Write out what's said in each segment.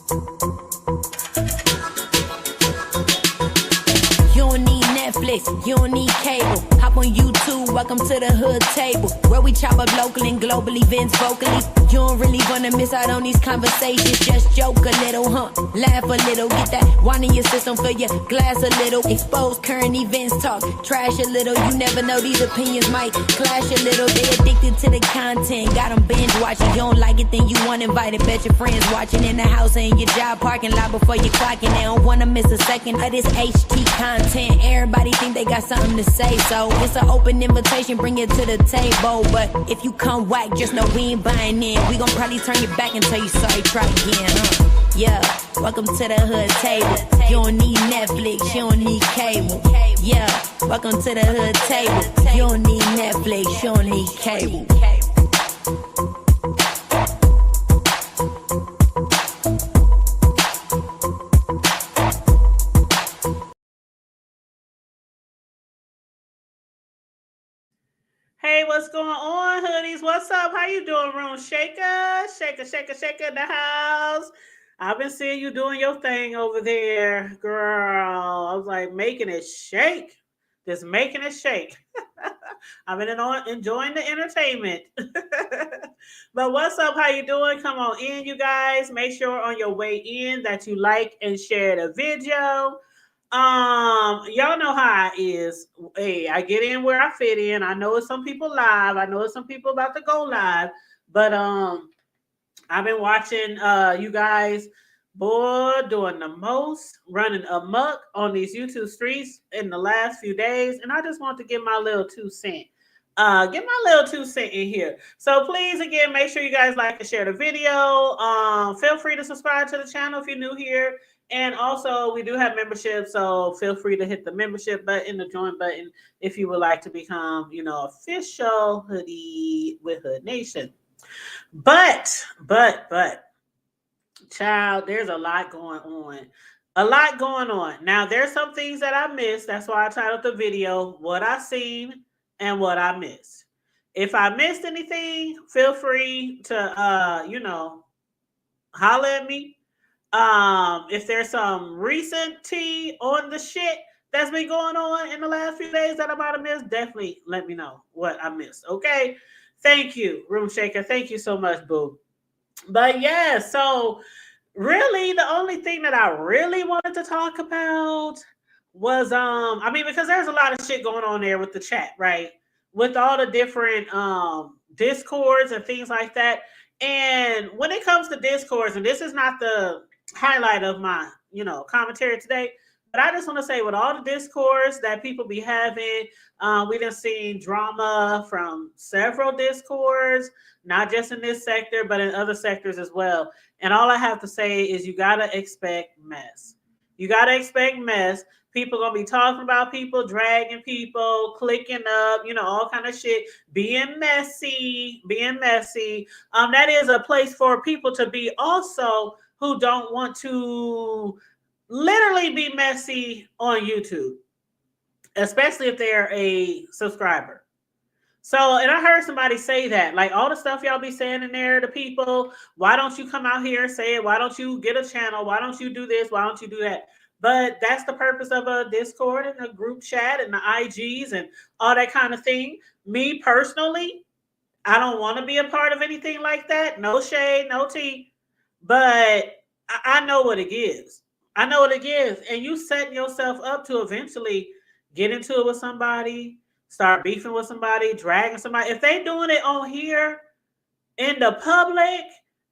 You don't need Netflix, you don't need cable. Hop on YouTube, welcome to the hood table, where we chop up local and global events vocally. You don't really wanna miss out on these conversations. Just joke a little, laugh a little, get that wine in your system, fill your glass a little. Expose current events, talk trash a little. You never know, these opinions might clash a little. They addicted to the content, got them binge watching. You don't like it, then you want invited. Bet your friends watching in the house or in your job parking lot before you clocking. They don't wanna miss a second of this HT content. Everybody think they got something to say, so it's an open invitation, bring it to the table. But if you come whack, just know we ain't buying in. We gon' probably turn your back and tell you sorry, try again. Yeah, welcome to the hood table. You don't need Netflix, you don't need cable. Yeah, welcome to the hood table. You don't need Netflix, you don't need cable. Hey, what's going on, hoodies? What's up? How you doing, Room Shaker? Shaker in the house. I've been seeing you doing your thing over there, girl. I was like, making it shake. Just making it shake. I've been enjoying the entertainment. But what's up? How you doing? Come on in, you guys. Make sure on your way in that you like and share the video. Y'all know how it is. Hey, I get in where I fit in. I know it's some people live. I know it's some people about to go live. But I've been watching you guys, boy, doing the most, running amok on these YouTube streets in the last few days. And I just want to give my little 2 cents. Get my little 2 cents in here. So please, again, make sure you guys like and share the video. Feel free to subscribe to the channel if you're new here. And also, we do have membership, so feel free to hit the membership button, the join button, if you would like to become, official hoodie with Hood Nation. But, child, there's a lot going on. A lot going on. Now, there's some things that I missed. That's why I titled the video, What I Seen and What I Missed. If I missed anything, feel free to, holler at me. If there's some recent tea on the shit that's been going on in the last few days that I might have missed, definitely let me know what I missed. Okay. Thank you, Room Shaker. Thank you so much, boo. But yeah, so really the only thing that I really wanted to talk about was because there's a lot of shit going on there with the chat, right? With all the different discords and things like that. And when it comes to discords, and this is not the highlight of my commentary today, but I just want to say, with all the discourse that people be having, we done seen drama from several discords, not just in this sector but in other sectors as well. And all I have to say is, you gotta expect mess. People gonna be talking about people, dragging people, clicking up, all kind of shit, being messy. That is a place for people to be also, who don't want to literally be messy on YouTube, especially if they're a subscriber. So, and I heard somebody say that, like, all the stuff y'all be saying in there to people, why don't you come out here and say it? Why don't you get a channel? Why don't you do this? Why don't you do that? But that's the purpose of a Discord and a group chat and the IGs and all that kind of thing. Me personally, I don't want to be a part of anything like that. No shade, no tea. But I know what it gives. And you setting yourself up to eventually get into it with somebody, start beefing with somebody, dragging somebody. If they doing it on here in the public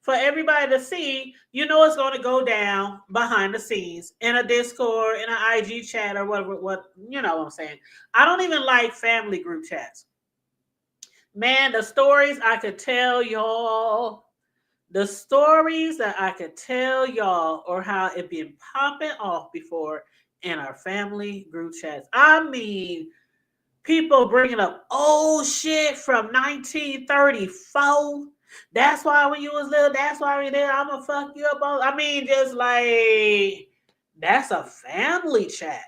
for everybody to see, it's going to go down behind the scenes in a Discord, in an IG chat, or whatever. What I'm saying? I don't even like family group chats. Man, the stories I could tell y'all. The stories that I could tell y'all, or how it been popping off before in our family group chats. I mean, people bringing up old shit from 1934. That's why when you was little, that's why we did. I'm gonna fuck you up. I mean, just like, that's a family chat.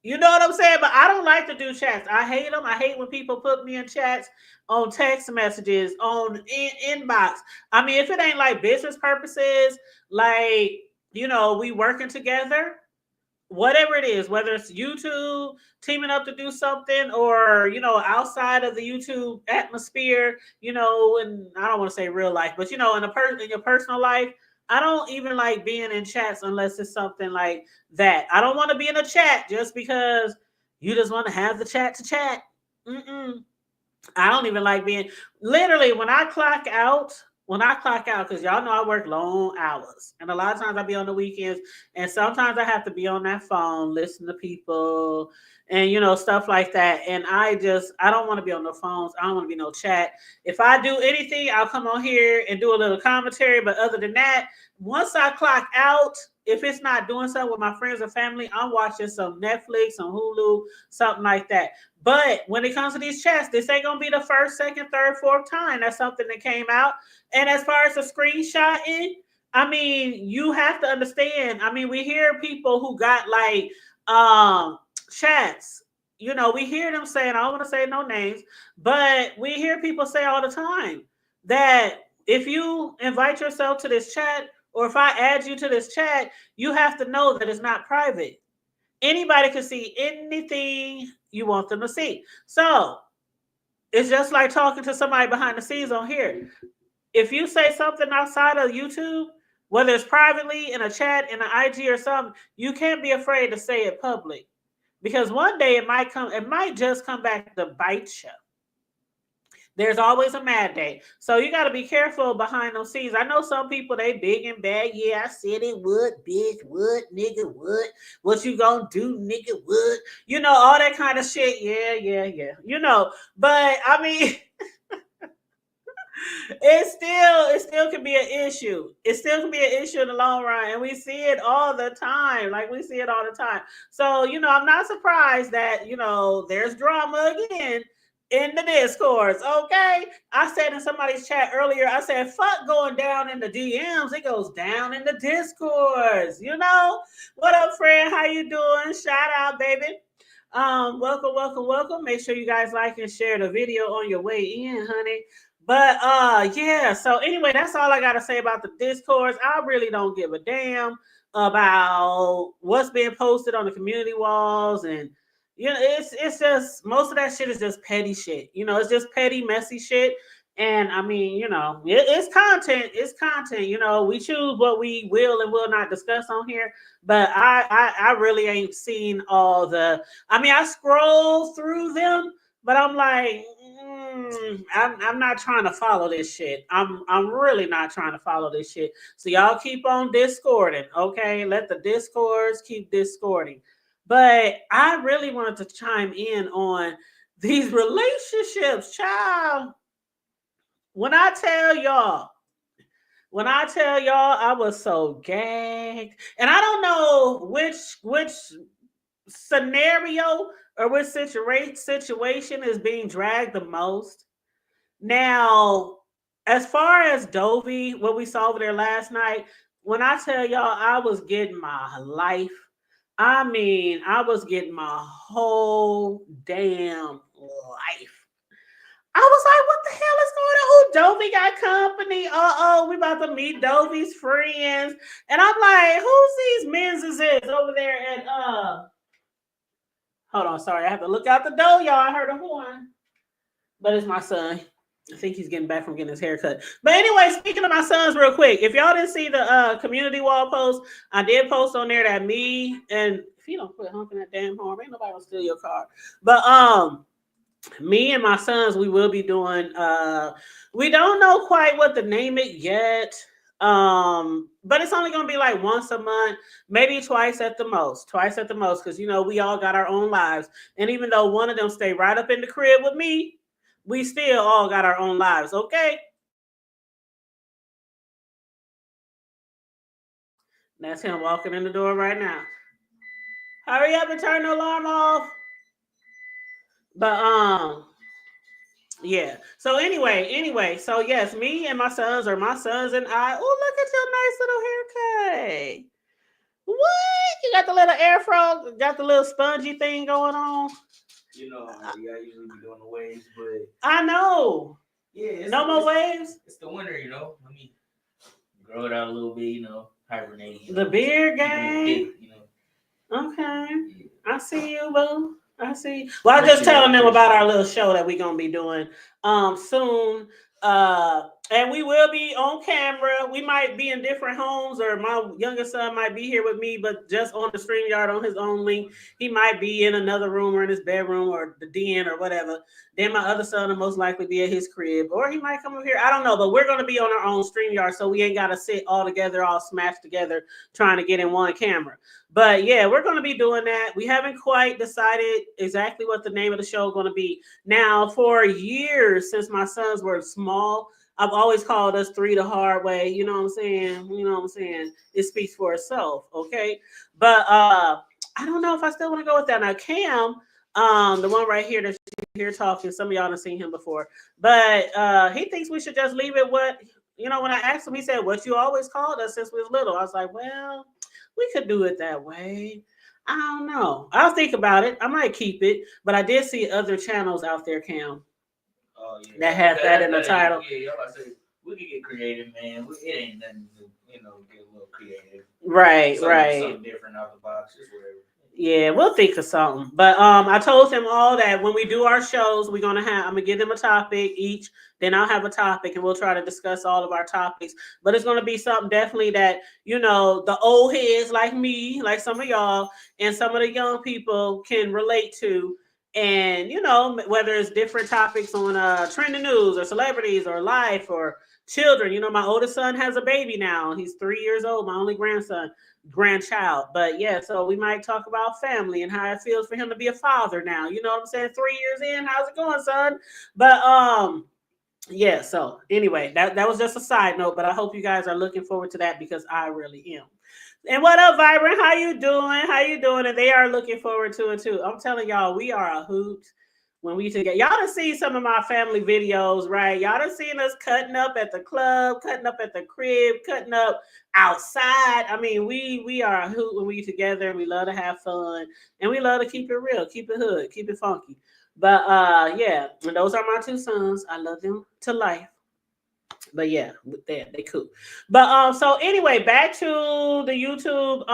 You know what I'm saying? But I don't like to do chats. I hate them. I hate when people put me in chats on text messages, on inbox. I mean, if it ain't like business purposes, like, we working together, whatever it is, whether it's YouTube teaming up to do something, or outside of the YouTube atmosphere, and I don't want to say real life, but in your personal life, I don't even like being in chats unless it's something like that. I don't want to be in a chat just because you just want to have the chat to chat. Mm-mm. I don't even like being literally when I clock out, because y'all know I work long hours. And a lot of times I be on the weekends, and sometimes I have to be on that phone, listen to people and stuff like that. And I don't want to be on the phones. I don't want to be no chat. If I do anything, I'll come on here and do a little commentary. But other than that, once I clock out, if it's not doing something with my friends or family, I'm watching some Netflix, some Hulu, something like that. But when it comes to these chats, this ain't gonna be the first, second, third, fourth time that's something that came out. And as far as the screenshotting, I mean, you have to understand. I mean, we hear people who got like chats. We hear them saying, I don't want to say no names, but we hear people say all the time that if you invite yourself to this chat, or if I add you to this chat, you have to know that it's not private. Anybody can see anything you want them to see. So it's just like talking to somebody behind the scenes on here. If you say something outside of YouTube, whether it's privately in a chat, in an IG or something, you can't be afraid to say it public. Because one day it might just come back to bite you. There's always a mad day. So you got to be careful behind those scenes. I know some people, they big and bad. Yeah, I said it would, bitch, would, nigga, would. What you gonna do, nigga, would. All that kind of shit. Yeah, yeah, yeah. But I mean, it still can be an issue. It still can be an issue in the long run. And we see it all the time. Like, we see it all the time. So, I'm not surprised that, there's drama again in the discourse. Okay. I said in somebody's chat earlier, I said, fuck going down in the DMs. It goes down in the discourse. What up, friend? How you doing? Shout out, baby. Welcome, welcome, welcome. Make sure you guys like and share the video on your way in, honey. But yeah, so anyway, that's all I gotta say about the discourse. I really don't give a damn about what's being posted on the community walls. And it's just, most of that shit is just petty shit. It's just petty, messy shit. And I mean, it's content. It's content. We choose what we will and will not discuss on here. But I really ain't seen all the. I mean, I scroll through them, but I'm like, I'm not trying to follow this shit. I'm really not trying to follow this shit. So y'all keep on discording, okay? Let the discords keep discording. But I really wanted to chime in on these relationships, child. When I tell y'all, I was so gagged, and I don't know which scenario or which situation is being dragged the most. Now, as far as Dovey, what we saw over there last night, when I tell y'all I was getting my life, I mean, I was getting my whole damn life. I was like, what the hell is going on? Oh, Dovey got company. We about to meet Dovey's friends. And I'm like, who's these men's is over there at hold on, sorry, I have to look out the door, y'all. I heard a horn. But it's my son. I think he's getting back from getting his hair cut. But anyway, speaking of my sons, real quick, if y'all didn't see the community wall post, I did post on there that me and if you don't quit honking that damn horn, ain't nobody gonna steal your car. But me and my sons, we will be doing we don't know quite what to name it yet. But it's only gonna be like once a month, maybe twice at the most. Because we all got our own lives. And even though one of them stay right up in the crib with me, we still all got our own lives, okay? That's him walking in the door right now. Hurry up and turn the alarm off. But yeah. So anyway, so yes, me and my sons, or my sons and I. Oh, look at your nice little haircut. What? You got the little afro, got the little spongy thing going on. You know, yeah, I usually be doing the waves, but I know. yeah, No more waves. It's the winter, you know. Let me grow it out a little bit, you know, hibernate. The beard keep it game. fit, you know. Okay. Yeah. I see you, boo. I see. Well, I'm just telling them about our little show that we're gonna be doing soon. And we will be on camera. We might be in different homes, or my youngest son might be here with me, but just on the StreamYard on his own link. He might be in another room or in his bedroom or the den or whatever. Then my other son will most likely be at his crib, or he might come over here. I don't know, but we're gonna be on our own StreamYard, so we ain't gotta sit all together, all smashed together, trying to get in one camera. But yeah, we're going to be doing that. We haven't quite decided exactly what the name of the show is going to be. Now, for years, since my sons were small, I've always called us three the hard way. You know what I'm saying? You know what I'm saying? It speaks for itself. Okay. But I don't know if I still want to go with that. Now, Cam, the one right here that's here talking, some of y'all have seen him before, but he thinks we should just leave it what, you know, when I asked him, he said, what you always called us since we was little. I was like, well, we could do it that way. I don't know. I'll think about it. I might keep it, but I did see other channels out there, Cam, that have that in the title. Yeah, y'all say we can get creative, man. It ain't nothing to, you know, get a little creative. Right. Something different out the box, just whatever. Yeah, we'll think of something. But I told them all that when we do our shows, I'm gonna give them a topic each. Then I'll have a topic and we'll try to discuss all of our topics. But it's gonna be something definitely that, you know, the old heads like me, like some of y'all, and some of the young people can relate to. And you know, whether it's different topics on trending news or celebrities or life or children. You know, my oldest son has a baby now. He's 3 years old, my only grandchild. But yeah, so we might talk about family and how it feels for him to be a father now. You know what I'm saying? 3 years in, how's it going, son? But yeah, so anyway, that was just a side note, but I hope you guys are looking forward to that because I really am. And what up, Vibrant? How you doing? How you doing? And they are looking forward to it too. I'm telling y'all, we are a hoot when we together. Y'all done seen some of my family videos, right? Y'all done seen us cutting up at the club, cutting up at the crib, cutting up outside. I mean, we are a hoot when we together. We love to have fun, and we love to keep it real, keep it hood, keep it funky. But yeah, and those are my two sons. I love them to life. But yeah, they cool. But so anyway, back to the YouTube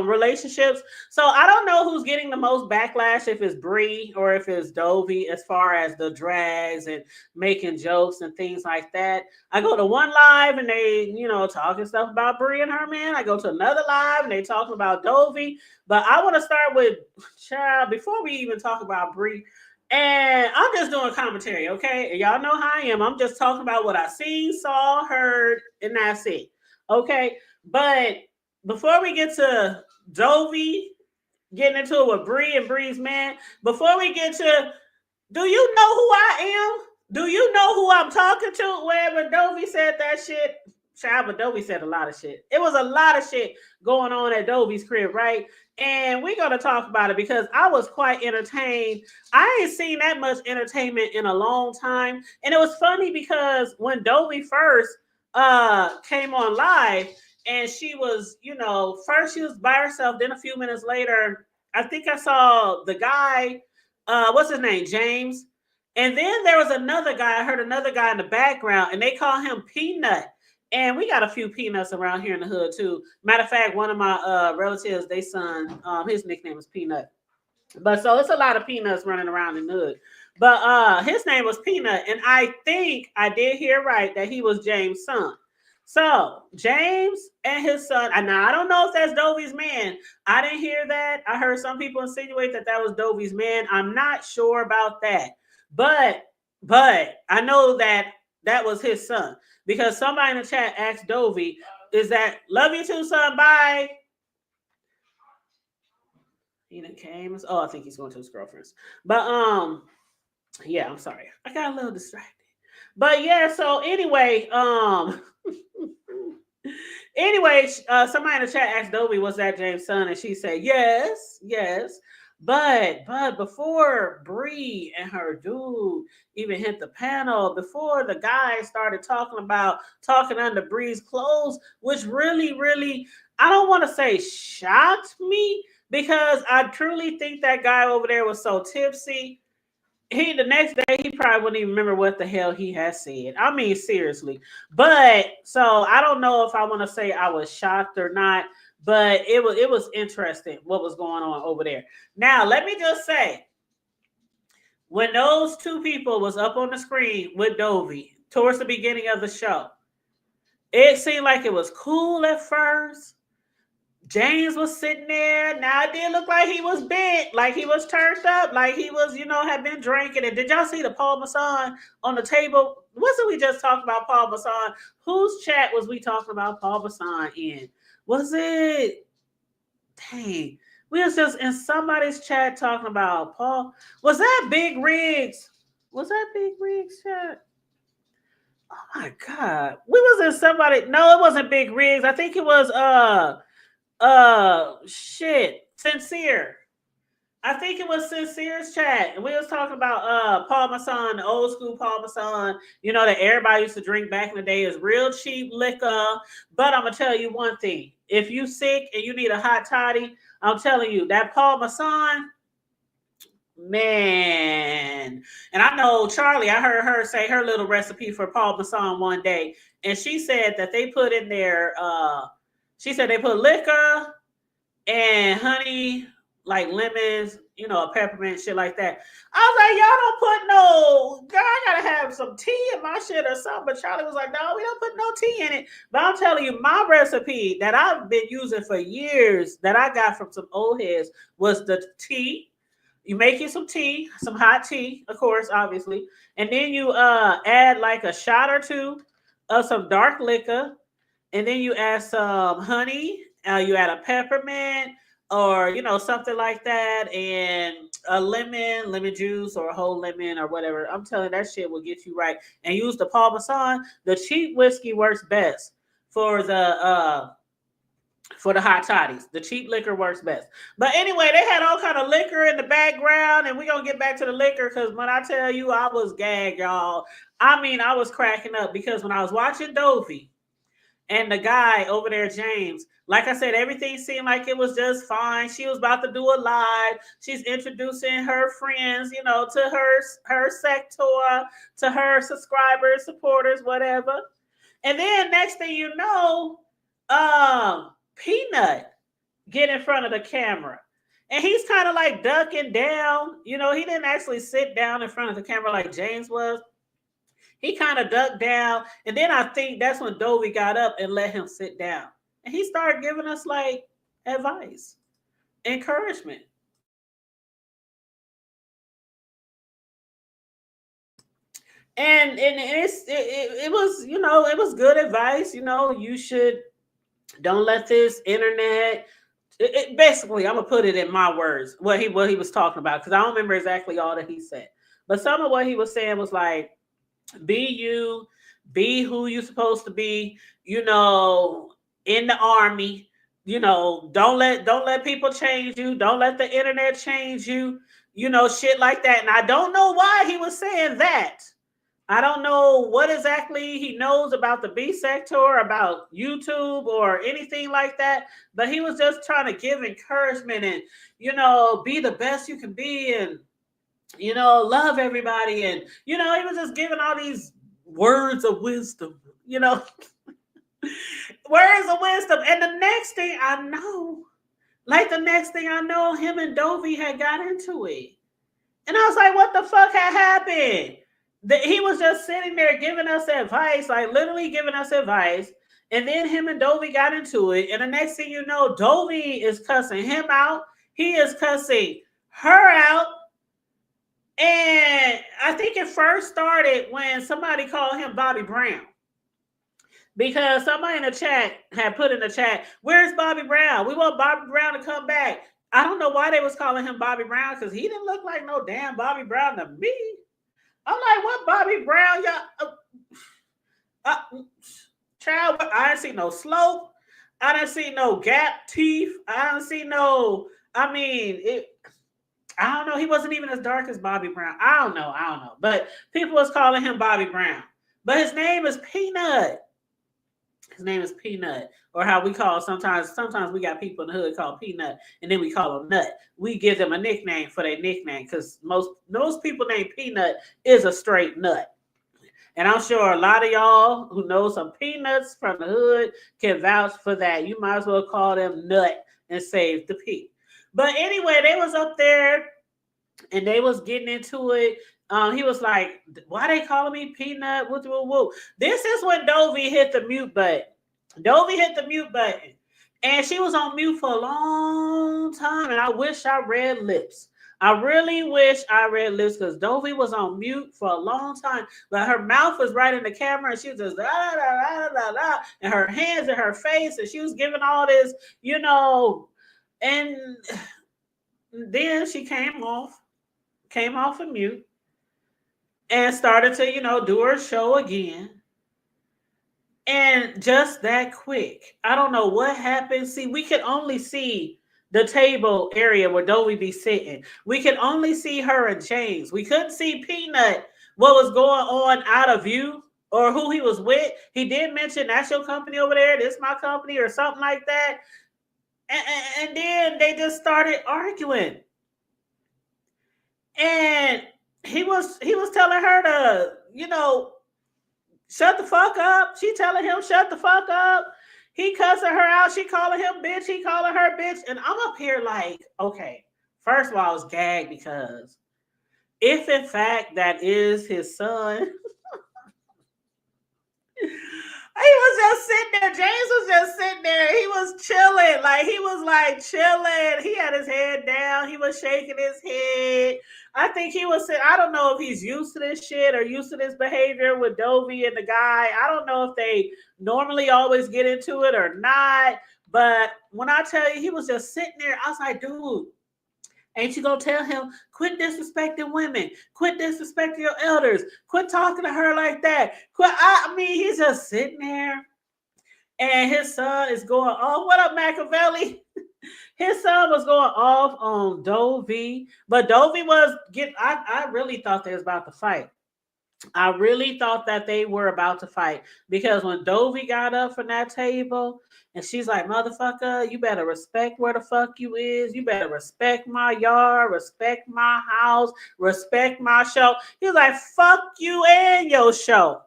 relationships. So I don't know who's getting the most backlash, if it's Bree or if it's Dovey, as far as the drags and making jokes and things like that. I go to one live and they, you know, talking stuff about Bree and her man. I go to another live and they talking about Dovey. But I want to start with child before we even talk about Bree. And I'm just doing commentary, okay? And y'all know how I am. I'm just talking about what I seen, saw, heard, and that's it. Okay. But before we get to Dovey getting into it with Bree and Bree's man, before we get to, do you know who I am? Do you know who I'm talking to? Wherever Dovey said that shit. Child, but Dovey said a lot of shit. It was a lot of shit going on at Dovey's crib, right? And we're going to talk about it because I was quite entertained. I ain't seen that much entertainment in a long time. And it was funny because when Dovey first came on live and she was, you know, first she was by herself. Then a few minutes later, I think I saw the guy, what's his name? James. And then there was another guy. I heard another guy in the background and they call him Peanut. And we got a few peanuts around here in the hood too. Matter of fact, one of my relatives, they son, his nickname is Peanut. But so it's a lot of peanuts running around in the hood. But his name was Peanut, and I think I did hear right that he was James' son. So James and his son, and now I don't know if that's Dovey's man. I didn't hear that. I heard some people insinuate that that was Dovey's man. I'm not sure about that, but I know that that was his son. Because somebody in the chat asked Dovey, is that love you too, son? Bye. He done came. Oh, I think he's going to his girlfriend's. But yeah, I'm sorry. I got a little distracted. But yeah, so anyway, somebody in the chat asked Dovey, was that James' son? And she said, yes. But before Bree and her dude even hit the panel, before the guy started talking under Bree's clothes, which really, I don't want to say shocked me, because I truly think that guy over there was so tipsy. The next day he probably wouldn't even remember what the hell he had said. I mean, seriously. But so I don't know if I want to say I was shocked or not, but it was interesting what was going on over there. Now let me just say, when those two people was up on the screen with Dovey towards the beginning of the show, it seemed like it was cool at first. James was sitting there. Now it did look like he was bent, like he was turned up, like he was, had been drinking. And did y'all see the Paul Masson on the table? Wasn't we just talking about Paul Masson? Whose chat was we talking about Paul Masson in? Was it? Dang. We was just in somebody's chat talking about Paul. Was that Big Riggs? Was that Big Riggs chat? Oh my God. We was in somebody. No, it wasn't Big Riggs. I think it was shit, Sincere. I think it was Sincere's chat, and we was talking about Paul Masson, the old school Paul Masson, that everybody used to drink back in the day, is real cheap liquor. But I'm gonna tell you one thing: if you sick and you need a hot toddy, I'm telling you that Paul Masson, man. And I know Charlie, I heard her say her little recipe for Paul Masson one day, and she said that they put in there she said they put liquor and honey, like lemons, a peppermint, shit like that. I was like, y'all don't put no, girl, I gotta have some tea in my shit or something. But Charlie was like, no, we don't put no tea in it. But I'm telling you, my recipe that I've been using for years, that I got from some old heads, was the tea. You make you some tea, some hot tea, of course, obviously. And then you add like a shot or two of some dark liquor. And then you add some honey, you add a peppermint, or something like that, and a lemon juice, or a whole lemon, or whatever. I'm telling you, that shit will get you right. And use the Paul Masson. The cheap whiskey works best for the hot toddies. The cheap liquor works best. But anyway, they had all kind of liquor in the background, and we're gonna get back to the liquor, because when I tell you I was gagged, y'all, I mean, I was cracking up, because when I was watching Dovey and the guy over there, James, like I said, everything seemed like it was just fine. She was about to do a live. She's introducing her friends, to her sector, to her subscribers, supporters, whatever. And then next thing you know, Peanut get in front of the camera. And he's kind of like ducking down. He didn't actually sit down in front of the camera like James was. He kind of ducked down, and then I think that's when Dovey got up and let him sit down. And he started giving us like advice, encouragement. And it was, it was good advice. You should, don't let this internet. Basically, I'm gonna put it in my words what he was talking about, because I don't remember exactly all that he said. But some of what he was saying was like, be you, be who you're supposed to be, in the army. Don't let people change you. Don't let the internet change you, shit like that. And I don't know why he was saying that. I don't know what exactly he knows about the B sector, about YouTube, or anything like that. But he was just trying to give encouragement and, be the best you can be, and love everybody. And, he was just giving all these words of wisdom, words of wisdom. And the next thing I know, him and Dovey had got into it. And I was like, what the fuck had happened? He was just sitting there giving us advice, like literally giving us advice. And then him and Dovey got into it. And the next thing you know, Dovey is cussing him out. He is cussing her out. And I think it first started when somebody called him Bobby Brown. Because somebody in the chat had put in the chat, where's Bobby Brown? We want Bobby Brown to come back. I don't know why they was calling him Bobby Brown, because he didn't look like no damn Bobby Brown to me. I'm like, what Bobby Brown? Child, I didn't see no slope. I didn't see no gap teeth. I didn't see no, I don't know. He wasn't even as dark as Bobby Brown. I don't know. But people was calling him Bobby Brown. But his name is Peanut. His name is Peanut, or how we call sometimes. Sometimes we got people in the hood called Peanut, and then we call them Nut. We give them a nickname for their nickname because most people named Peanut is a straight nut. And I'm sure a lot of y'all who know some peanuts from the hood can vouch for that. You might as well call them Nut and save the P. But anyway, they was up there and they was getting into it. He was like, "Why they calling me Peanut?" Woo, woo, woo. This is when Dovey hit the mute button. Dovey hit the mute button, and she was on mute for a long time. And I wish I read lips. I really wish I read lips because Dovey was on mute for a long time, but her mouth was right in the camera, and she was just da, da, da, da, da, and her hands in her face, and she was giving all this, and then she came off of mute and started to, do her show again. And just that quick. I don't know what happened. See, we could only see the table area where Dovey be sitting. We could only see her and James. We couldn't see Peanut, what was going on out of view or who he was with. He did mention that's your company over there, this my company or something like that. And then they just started arguing. And he was telling her to, shut the fuck up. She telling him shut the fuck up. He cussing her out. She calling him bitch. He calling her bitch. And I'm up here like, okay, first of all, I was gagged because if in fact that is his son, he was just sitting there. James was just sitting there. He was chilling. He was chilling. He had his head down. He was shaking his head. I think he was saying, I don't know if he's used to this shit or used to this behavior with Dovey and the guy. I don't know if they normally always get into it or not. But when I tell you, he was just sitting there. I was like, dude, ain't you gonna tell him, quit disrespecting women, quit disrespecting your elders, quit talking to her like that. He's just sitting there, and his son is going, oh, what up, Machiavelli? His son was going off on Dovey, but Dovey I really thought they was about to fight. I really thought that they were about to fight because when Dovey got up from that table and she's like, motherfucker, you better respect where the fuck you is. You better respect my yard, respect my house, respect my show. He was like, fuck you and your show.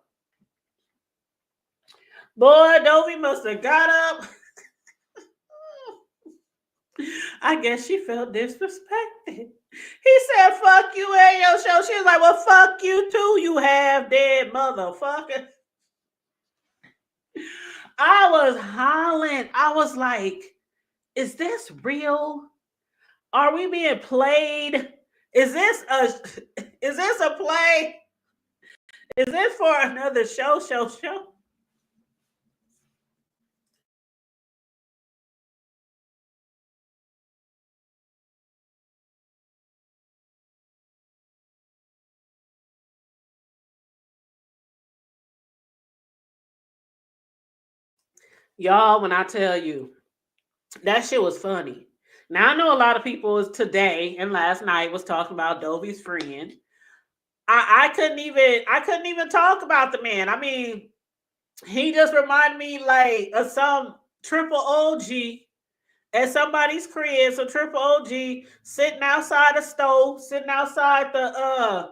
Boy, Dovey must have got up. I guess she felt disrespected. He said, fuck you and your show. She was like, well, fuck you too, you half dead motherfucker. I was hollering. I was like, is this real? Are we being played? Is this a play? Is this for another show? Y'all, when I tell you, that shit was funny. Now I know a lot of people today and last night was talking about Dovey's friend. I couldn't even talk about the man. I mean, he just reminded me like of some triple OG at somebody's crib. So triple OG sitting outside the stove, sitting outside the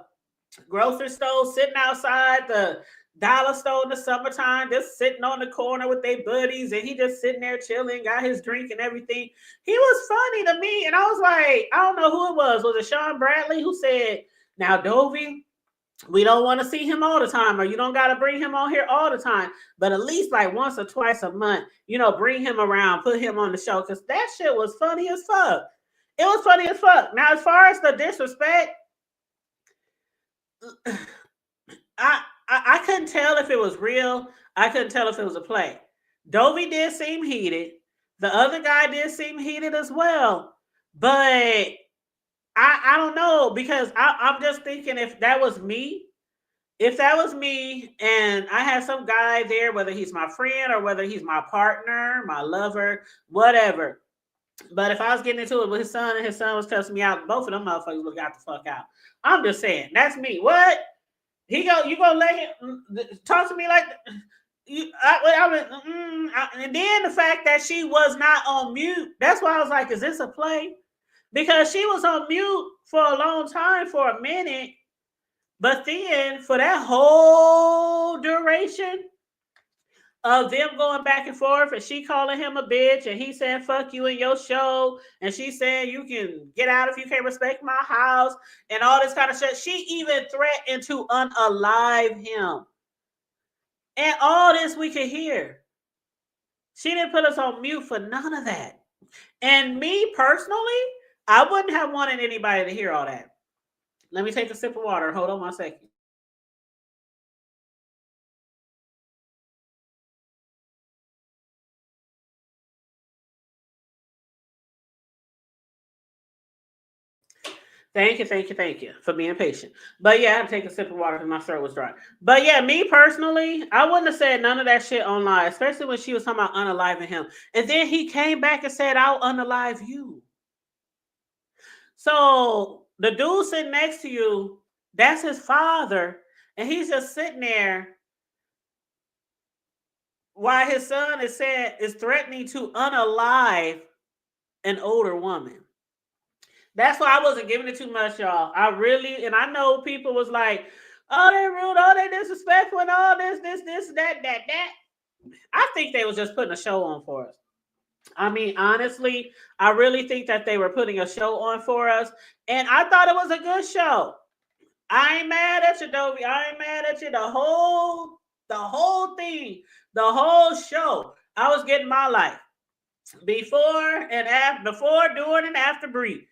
grocery store, sitting outside the dollar store in the summertime, just sitting on the corner with their buddies, and he just sitting there chilling, got his drink and everything. He was funny to me, and I was like, I don't know who it was. Was it Sean Bradley who said, now Dovey, we don't want to see him all the time, or you don't got to bring him on here all the time, but at least like once or twice a month, bring him around, put him on the show, because that shit was funny as fuck. It was funny as fuck. Now, as far as the disrespect, I couldn't tell if it was real. I couldn't tell if it was a play. Dovey did seem heated. The other guy did seem heated as well. But I don't know, because I'm just thinking if that was me and I had some guy there, whether he's my friend or whether he's my partner, my lover, whatever, But if I was getting into it with his son and his son was cussing me out, both of them motherfuckers would have got the fuck out. I'm just saying, that's me. What? You gonna let him talk to me like and then the fact that she was not on mute. That's why I was like, is this a play? Because she was on mute for a long time, for a minute. But then for that whole duration of them going back and forth, and she calling him a bitch, and he saying fuck you in your show, and she saying you can get out if you can't respect my house, and all this kind of shit. She even threatened to unalive him. And all this we could hear. She didn't put us on mute for none of that. And me personally, I wouldn't have wanted anybody to hear all that. Let me take a sip of water. Hold on 1 second. Thank you for being patient. But yeah, I had to take a sip of water because my throat was dry. But yeah, me personally, I wouldn't have said none of that shit online, especially when she was talking about unaliving him. And then he came back and said, I'll unalive you. So the dude sitting next to you, that's his father, and he's just sitting there while his son is threatening to unalive an older woman. That's why I wasn't giving it too much, y'all. And I know people was like, oh, they rude, oh, they disrespectful, and all this, that. I think they was just putting a show on for us. I mean, honestly, I really think that they were putting a show on for us, and I thought it was a good show. I ain't mad at you, Dobie. I ain't mad at you. The whole thing, the whole show. I was getting my life before and after, before, during, and after Bree.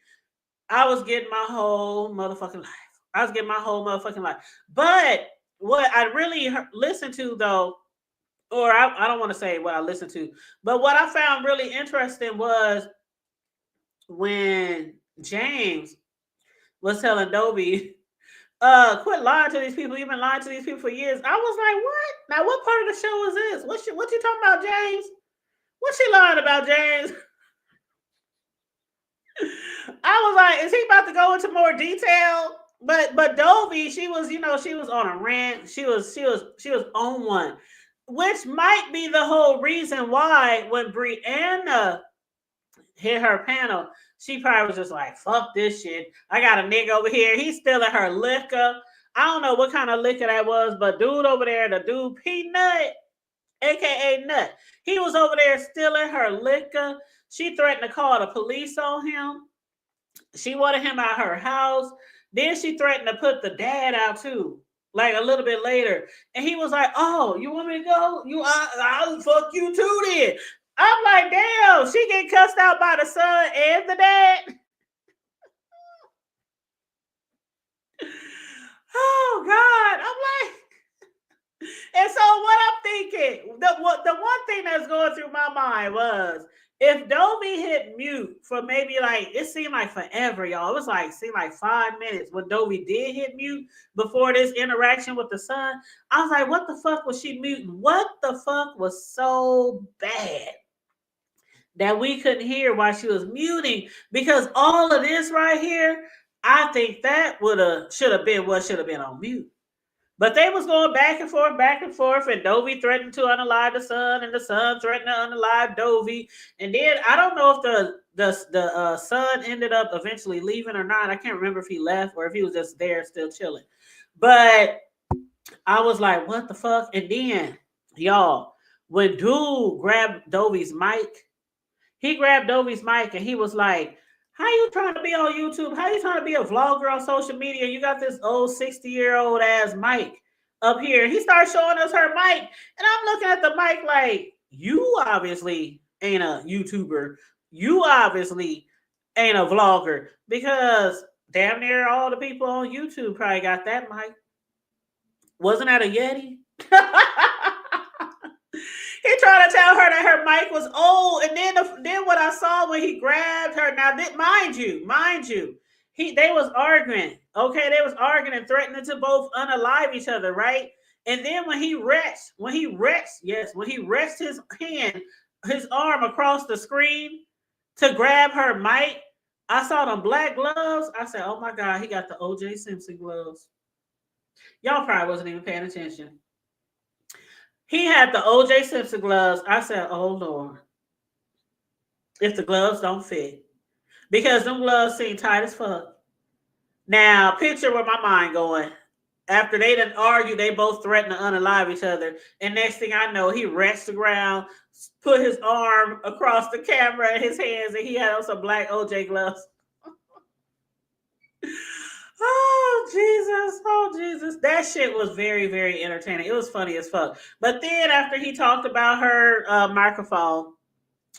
I was getting my whole motherfucking life. But what I really listened to, though, or I don't want to say what I listened to, but what I found really interesting was when James was telling Dobie, quit lying to these people. You've been lying to these people for years. I was like, what? Now, what part of the show is this? What you talking about, James? What's she lying about, James? I was like, is he about to go into more detail? But Dobie, she was on a rant. She was on one, which might be the whole reason why when Brianna hit her panel, she probably was just like, fuck this shit. I got a nigga over here. He's stealing her liquor. I don't know what kind of liquor that was, but dude over there, the dude Peanut, aka Nut, he was over there stealing her liquor. She threatened to call the police on him. She wanted him out her house. Then she threatened to put the dad out too, like a little bit later. And he was like, "Oh, you want me to go? I'll fuck you too then." I'm like, "Damn, she get cussed out by the son and the dad." Oh God, I'm like. And so what I'm thinking, the one thing that's going through my mind was, if Dobie hit mute for maybe it seemed like forever, y'all. It was seemed like 5 minutes when Dobie did hit mute before this interaction with the son. I was like, what the fuck was she muting? What the fuck was so bad that we couldn't hear while she was muting? Because all of this right here, I think that should have been what should have been on mute. But they was going back and forth, and Dobie threatened to unalive the son, and the son threatened to unalive Dobie. And then I don't know if the son ended up eventually leaving or not. I can't remember if he left or if he was just there still chilling. But I was like, what the fuck? And then, y'all, when dude grabbed Dobie's mic, and he was like, how you trying to be on YouTube? How you trying to be a vlogger on social media? You got this old 60-year-old ass mic up here. He started showing us her mic. And I'm looking at the mic like, you obviously ain't a YouTuber. You obviously ain't a vlogger. Because damn near all the people on YouTube probably got that mic. Wasn't that a Yeti? He tried to tell her that her mic was old, and then what I saw when he grabbed her. Now, mind you, they was arguing. Okay, they was arguing and threatening to both unalive each other, right? And then when he rests his arm across the screen, to grab her mic. I saw them black gloves. I said, "Oh my God, he got the O.J. Simpson gloves." Y'all probably wasn't even paying attention. He had the O.J. Simpson gloves. I said, "Oh Lord, if the gloves don't fit, because them gloves seem tight as fuck." Now, picture where my mind going. After they didn't argue, they both threatened to unalive each other. And next thing I know, he rests the ground, put his arm across the camera in his hands, and he had on some black OJ gloves. Oh Jesus, oh Jesus. That shit was very, very entertaining. It was funny as fuck. But then after he talked about her microphone,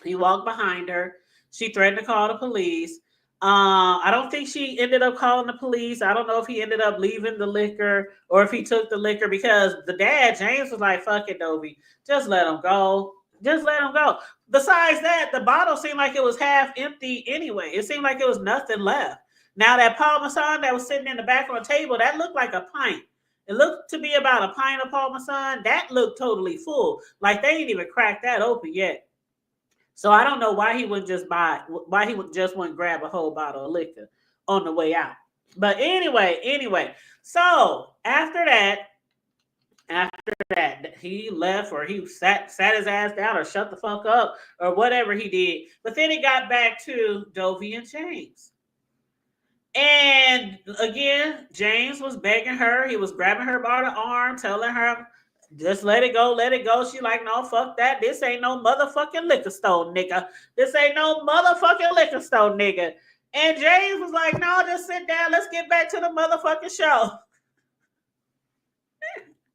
he walked behind her. She threatened to call the police. I don't think she ended up calling the police. I don't know if he ended up leaving the liquor or if he took the liquor, because the dad, James, was like, "Fuck it, Dovey. Just let him go. Just let him go." Besides that, the bottle seemed like it was half empty anyway. It seemed like it was nothing left. Now, that Parmesan that was sitting in the back on the table, that looked like a pint. It looked to be about a pint of Parmesan. That looked totally full. Like they ain't even cracked that open yet. So I don't know why he wouldn't just why he would just wouldn't grab a whole bottle of liquor on the way out. But anyway. So after that, he left, or he sat his ass down, or shut the fuck up, or whatever he did. But then he got back to Dovey and James. And again, James was begging her. He was grabbing her by the arm, telling her, "Just let it go, let it go." She like, "No, fuck that. This ain't no motherfucking liquor store, nigga. This ain't no motherfucking liquor store, nigga." And James was like, "No, just sit down. Let's get back to the motherfucking show."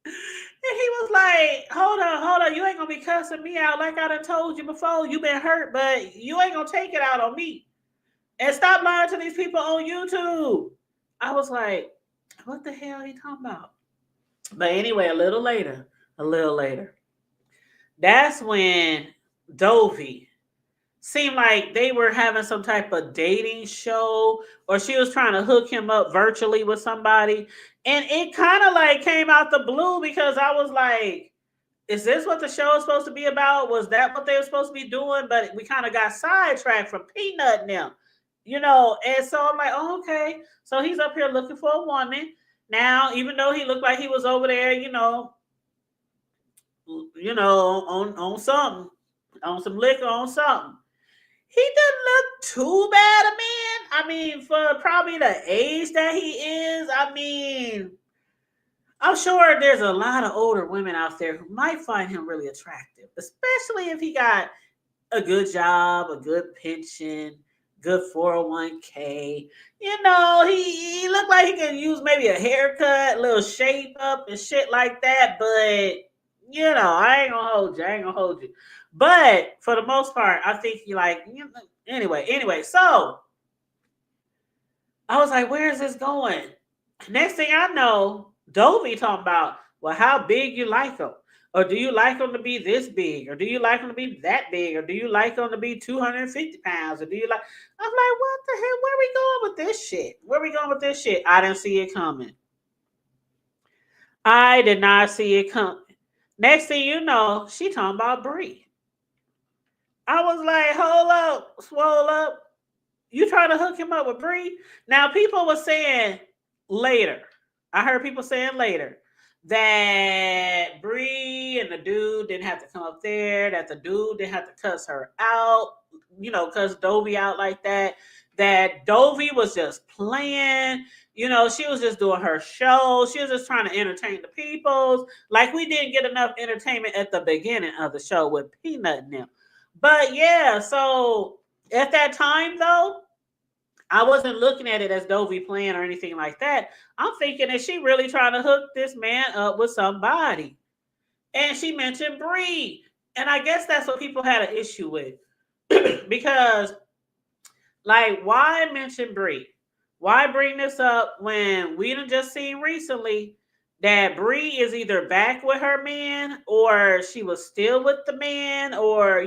And he was like, hold on. You ain't gonna be cussing me out like I done told you before. You been hurt, but you ain't gonna take it out on me. And stop lying to these people on YouTube." I was like, what the hell are you talking about? But anyway, a little later, that's when Dovey seemed like they were having some type of dating show, or she was trying to hook him up virtually with somebody. And it kind of like came out the blue, because I was like, is this what the show is supposed to be about? Was that what they were supposed to be doing? But we kind of got sidetracked from Peanut now, and so I'm like, oh, okay. So he's up here looking for a woman. Now, even though he looked like he was over there, on something, on some liquor, on something. He doesn't look too bad a man. I mean, for probably the age that he is, I mean, I'm sure there's a lot of older women out there who might find him really attractive, especially if he got a good job, a good pension, good 401k. He looked like he could use maybe a haircut, a little shape up and shit like that. But, I ain't gonna hold you. But for the most part, I think he like, anyway. So I was like, where is this going? Next thing I know, Dovey talking about, well, how big you like them? Or do you like them to be this big? Or do you like them to be that big? Or do you like them to be 250 pounds? Or do you like... I'm like, what the hell? Where are we going with this shit? I didn't see it coming. I did not see it coming. Next thing you know, she talking about Bree. I was like, hold up, swole up. You trying to hook him up with Bree? Now, people were saying later. I heard people saying later that Bree and the dude didn't have to come up there, that the dude didn't have to cuss her out, cuss Dovey out like that, that Dovey was just playing, she was just doing her show. She was just trying to entertain the peoples. Like we didn't get enough entertainment at the beginning of the show with Peanut and them. But yeah, so at that time though, I wasn't looking at it as Dovey playing or anything like that. I'm thinking, is she really trying to hook this man up with somebody? And she mentioned Bree. And I guess that's what people had an issue with. Because, like, why mention Bree? Why bring this up when we done just seen recently that Bree is either back with her man, or she was still with the man, or,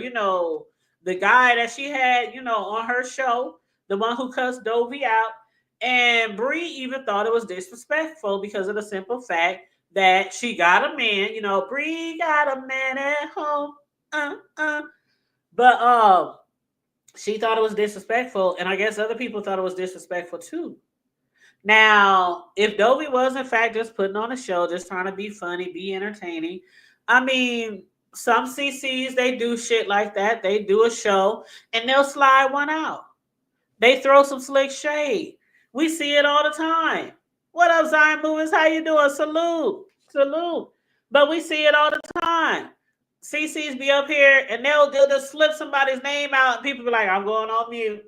the guy that she had, on her show, the one who cussed Dovey out. And Bree even thought it was disrespectful because of the simple fact that she got a man. Bree got a man at home. But She thought it was disrespectful, and I guess other people thought it was disrespectful too. Now, if Dovey was in fact just putting on a show, just trying to be funny, be entertaining, I mean, some CCs they do shit like that. They do a show and they'll slide one out. They throw some slick shade. We see it all the time. What up, Zion Movies? How you doing? Salute, salute. But we see it all the time. CCs be up here and they'll just slip somebody's name out, and people be like, "I'm going on mute."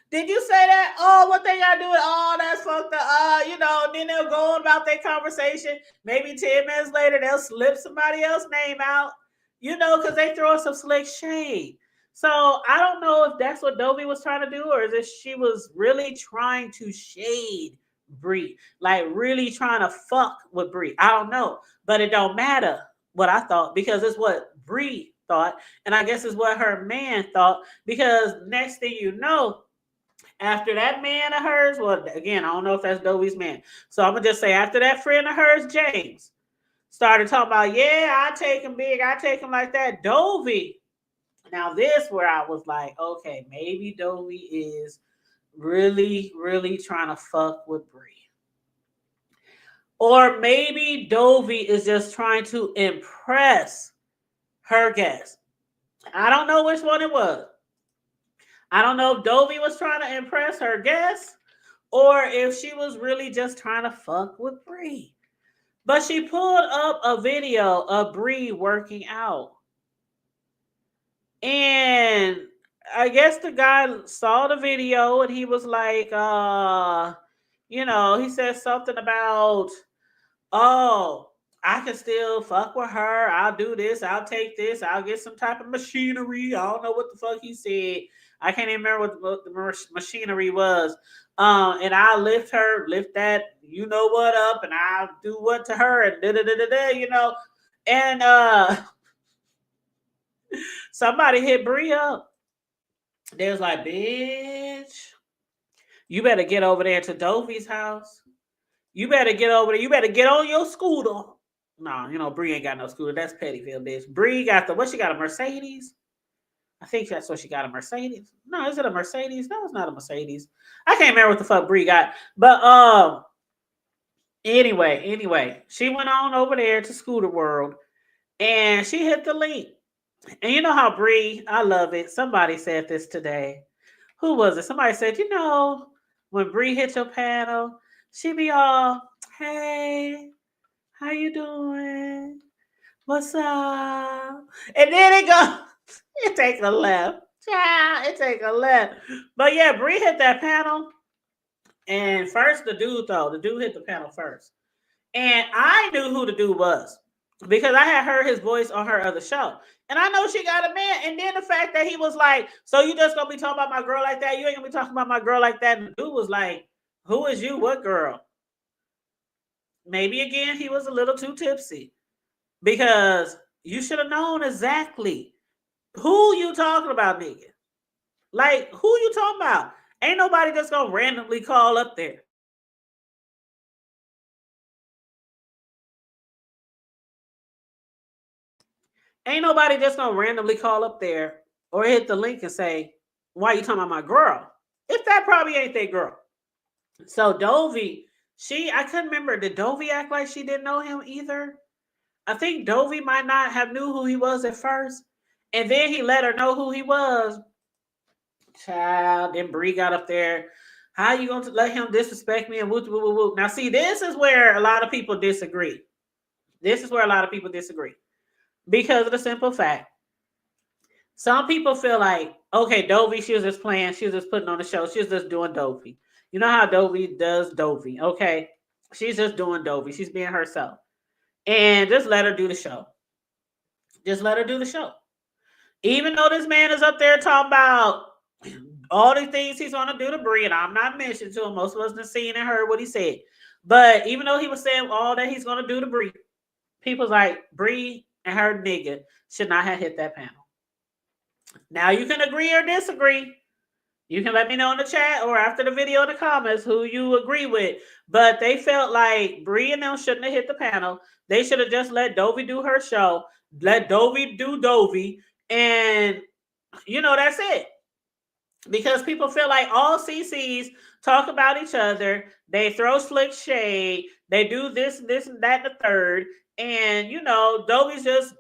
Did you say that? Oh, what they gotta do it? Oh, that's fucked up. Then they'll go on about their conversation. Maybe 10 minutes later, they'll slip somebody else's name out, because they throw some slick shade. So I don't know if that's what Dovey was trying to do, or is it she was really trying to shade Bree, like really trying to fuck with Bree. I don't know, but it don't matter what I thought, because it's what Bree thought, and I guess it's what her man thought, because next thing you know, after that man of hers, well, again, I don't know if that's Dovey's man. So I'm going to just say, after that friend of hers, James, started talking about, yeah, I take him big, I take him like that. Dovey. Now, this where I was like, okay, maybe Dovey is really, really trying to fuck with Bree. Or maybe Dovey is just trying to impress her guest. I don't know which one it was. I don't know if Dovey was trying to impress her guests or if she was really just trying to fuck with Bree. But she pulled up a video of Bree working out. And I guess the guy saw the video and he was like, he said something about, oh, I can still fuck with her. I'll do this. I'll take this. I'll get some type of machinery. I don't know what the fuck he said. I can't even remember what the machinery was. And I'll lift that, what up, and I'll do what to her, and da. And somebody hit Bree up. They was like, bitch, you better get over there to Dovey's house. You better get over there. You better get on your scooter. No, Bree ain't got no scooter. That's Pettyfield, bitch. Bree got she got, a Mercedes? I think that's what she got, a Mercedes. No, is it a Mercedes? No, it's not a Mercedes. I can't remember what the fuck Bree got. But anyway, she went on over there to Scooter World and she hit the link. And you know how Bree, I love it. Somebody said this today. Who was it? Somebody said, when Bree hit your panel, she be all, hey, how you doing? What's up? And then it goes, it take a left. Child, it take a left. But yeah, Bree hit that panel. And first the dude hit the panel first. And I knew who the dude was because I had heard his voice on her other show. And I know she got a man. And then the fact that he was like, so you just gonna be talking about my girl like that? You ain't gonna be talking about my girl like that. And the dude was like, who is you? What girl? Maybe again, he was a little too tipsy because you should have known exactly who you talking about, nigga. Like, who you talking about? Ain't nobody just gonna randomly call up there. Ain't nobody just gonna randomly call up there or hit the link and say, why are you talking about my girl? If that probably ain't their girl. So Dovey, I couldn't remember. Did Dovey act like she didn't know him either? I think Dovey might not have knew who he was at first. And then he let her know who he was. Child, then Bree got up there. How you going to let him disrespect me and whoop, whoop, whoop, whoop. Now, see, this is where a lot of people disagree. Because of the simple fact. Some people feel like, okay, Dovey, she was just playing. She was just putting on the show. She was just doing Dovey. You know how Dovey does Dovey, okay? She's just doing Dovey. She's being herself. And just let her do the show. Even though this man is up there talking about all the things he's going to do to Bree, and I'm not mentioning to him. Most of us have seen and heard what he said. But even though he was saying all that he's going to do to Bree, people's like, Bree and her nigga should not have hit that panel. Now, you can agree or disagree. You can let me know in the chat or after the video in the comments who you agree with. But they felt like Bree and them shouldn't have hit the panel. They should have just let Dovey do her show. Let Dovey do Dovey. And, that's it. because people feel like all CCs talk about each other. They throw slick shade. They do this, and that, and the third. And, Dobie's just,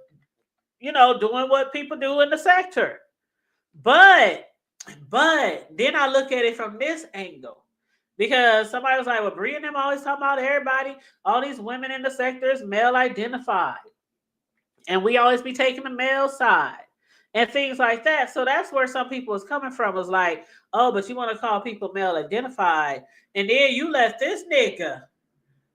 doing what people do in the sector. But, then I look at it from this angle. Because somebody was like, well, Bree and them always talk about everybody, all these women in the sector is male identified. And we always be taking the male side and things like that. So that's where some people is coming from. Was like, oh, but you want to call people male identified. And then you let this nigga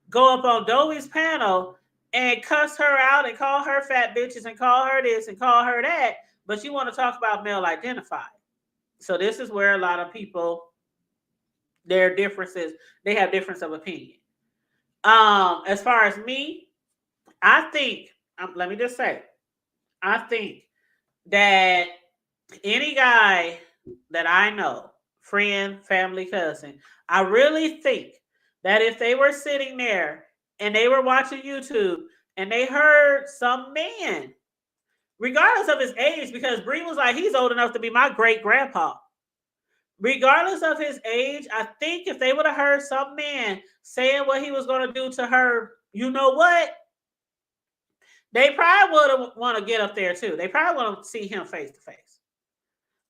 go up on Dobie's panel and cuss her out and call her fat bitches and call her this and call her that. But you want to talk about male identified. So this is where a lot of people, their differences, they have difference of opinion. As far as me, I think, let me just say, I think that any guy that I know, friend, family, cousin, I really think that if they were sitting there and they were watching YouTube and they heard some man, regardless of his age, because Bree was like, he's old enough to be my great grandpa. Regardless of his age, I think if they would have heard some man saying what he was going to do to her, you know what? They probably would want to get up there too. They probably want to see him face to face.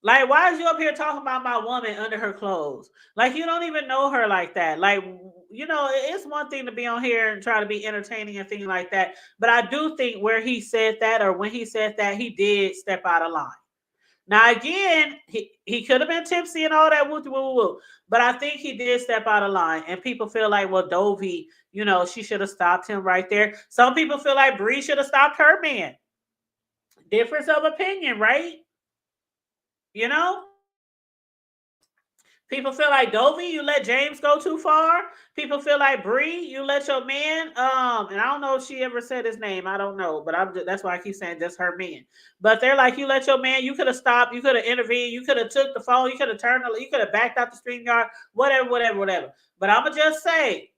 Like, why is you up here talking about my woman under her clothes? Like, you don't even know her like that. Like, it's one thing to be on here and try to be entertaining and things like that. But I do think where he said that, or when he said that, he did step out of line. Now, again, he could have been tipsy and all that, woo. But I think he did step out of line. And people feel like, well, Dovey, she should have stopped him right there. Some people feel like Bree should have stopped her man. Difference of opinion, right? People feel like Dovey, you let James go too far. People feel like Bree, you let your man. And I don't know if she ever said his name. I don't know, but that's why I keep saying just her man. But they're like, you let your man. You could have stopped. You could have intervened. You could have took the phone. You could have turned. You could have backed out the StreamYard. Whatever. But I'm gonna just say,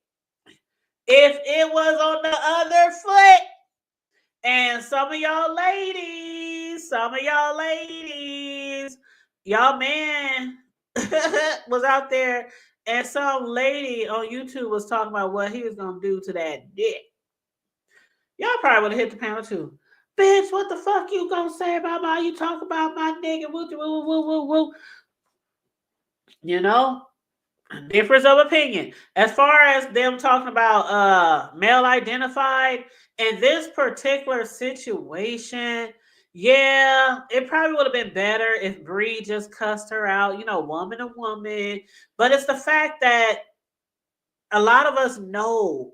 if it was on the other foot, and some of y'all ladies, y'all man was out there, and some lady on YouTube was talking about what he was gonna do to that dick. Y'all probably would have hit the panel too. Bitch, what the fuck you gonna say about my? You talk about my nigga? Woo. Difference of opinion. As far as them talking about male identified in this particular situation. Yeah, it probably would have been better if Bree just cussed her out, woman to woman. But it's the fact that a lot of us know,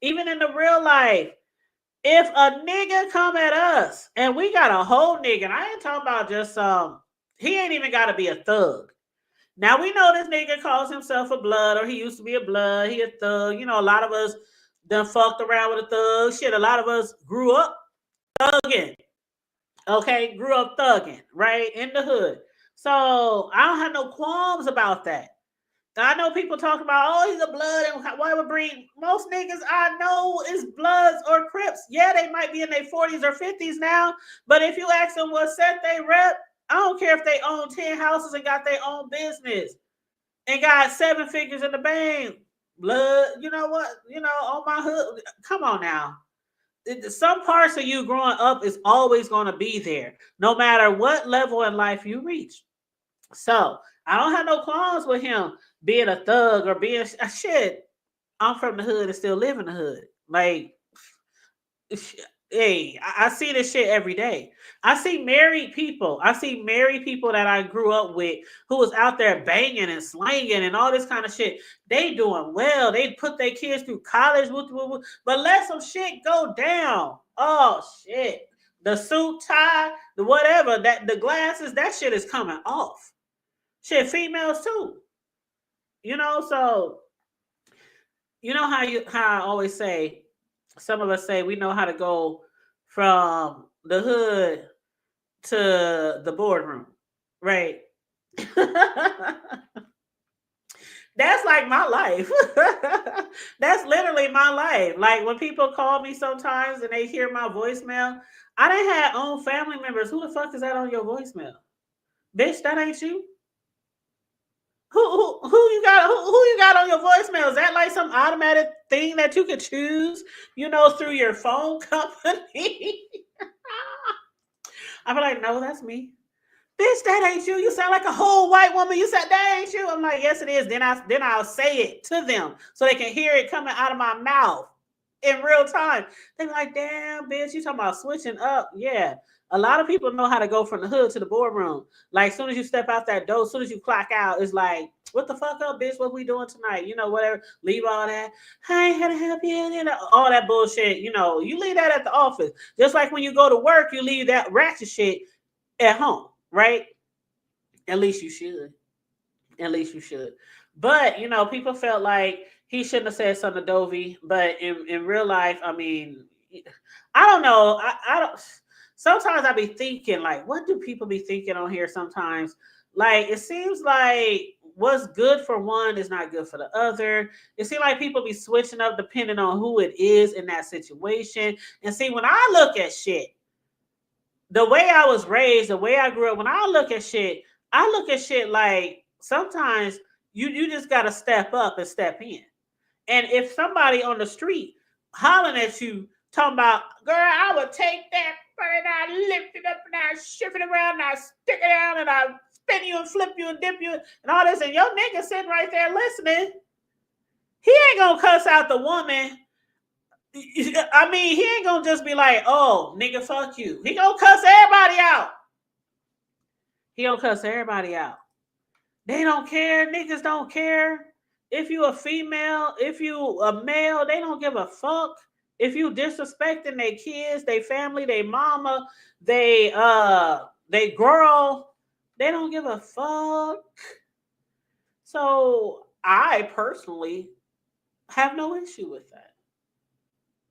even in the real life, if a nigga come at us and we got a whole nigga, and I ain't talking about just he ain't even got to be a thug. Now we know this nigga calls himself a blood, or he used to be a blood, he a thug. A lot of us done fucked around with a thug. Shit, a lot of us grew up thugging. Okay, grew up thugging, right? In the hood. So I don't have no qualms about that. I know people talk about, oh, he's a blood, and why would bring most niggas I know is bloods or Crips. Yeah, they might be in their 40s or 50s now, but if you ask them what set they rep, I don't care if they own 10 houses and got their own business and got 7 figures in the bank. Blood, you know what? On my hood. Come on now. Some parts of you growing up is always going to be there, no matter what level in life you reach. So I don't have no qualms with him being a thug or being shit. I'm from the hood and still live in the hood. Like, hey, I see this shit every day. I see married people. That I grew up with who was out there banging and slanging and all this kind of shit. They doing well. They put their kids through college, but let some shit go down. Oh shit. The suit, tie, the whatever, that the glasses, that shit is coming off. Shit, females too. So how I always say, some of us say we know how to go from the hood to the boardroom, right? That's like my life. That's literally my life. Like when people call me sometimes and they hear my voicemail, I done had own family members. Who the fuck is that on your voicemail? Bitch, that ain't you. Who you got? Who you got on your voicemail? Is that like some automatic thing that you could choose? Through your phone company. I be like, no, that's me. Bitch, that ain't you. You sound like a whole white woman. You said that ain't you. I'm like, yes, it is. Then I'll say it to them so they can hear it coming out of my mouth in real time. They be like, damn, bitch, you talking about switching up? Yeah. A lot of people know how to go from the hood to the boardroom. Like, as soon as you step out that door, as soon as you clock out, it's like, what the fuck up, bitch? What we doing tonight? Whatever. Leave all that. I ain't had to help you. All that bullshit. You leave that at the office. Just like when you go to work, you leave that ratchet shit at home, right? At least you should. At least you should. But people felt like he shouldn't have said something to Dovey. But in real life, I mean, I don't know. I don't. Sometimes I be thinking like, what do people be thinking on here? Sometimes, like it seems like what's good for one is not good for the other. It seems like people be switching up depending on who it is in that situation. And see, when I look at shit, the way I was raised, the way I grew up, when I look at shit like sometimes you just gotta step up and step in. And if somebody on the street hollering at you, talking about, girl, I would take that and I lift it up and I shift it around and I stick it down and I spin you and flip you and dip you and all this, and your nigga sitting right there listening, he ain't gonna cuss out the woman. I mean, he ain't gonna just be like, oh, nigga, fuck you. He gonna cuss everybody out. They don't care. Niggas don't care. If you a female, if you a male, they don't give a fuck. If you disrespecting their kids, their family, their mama, they girl, they don't give a fuck. So I personally have no issue with that.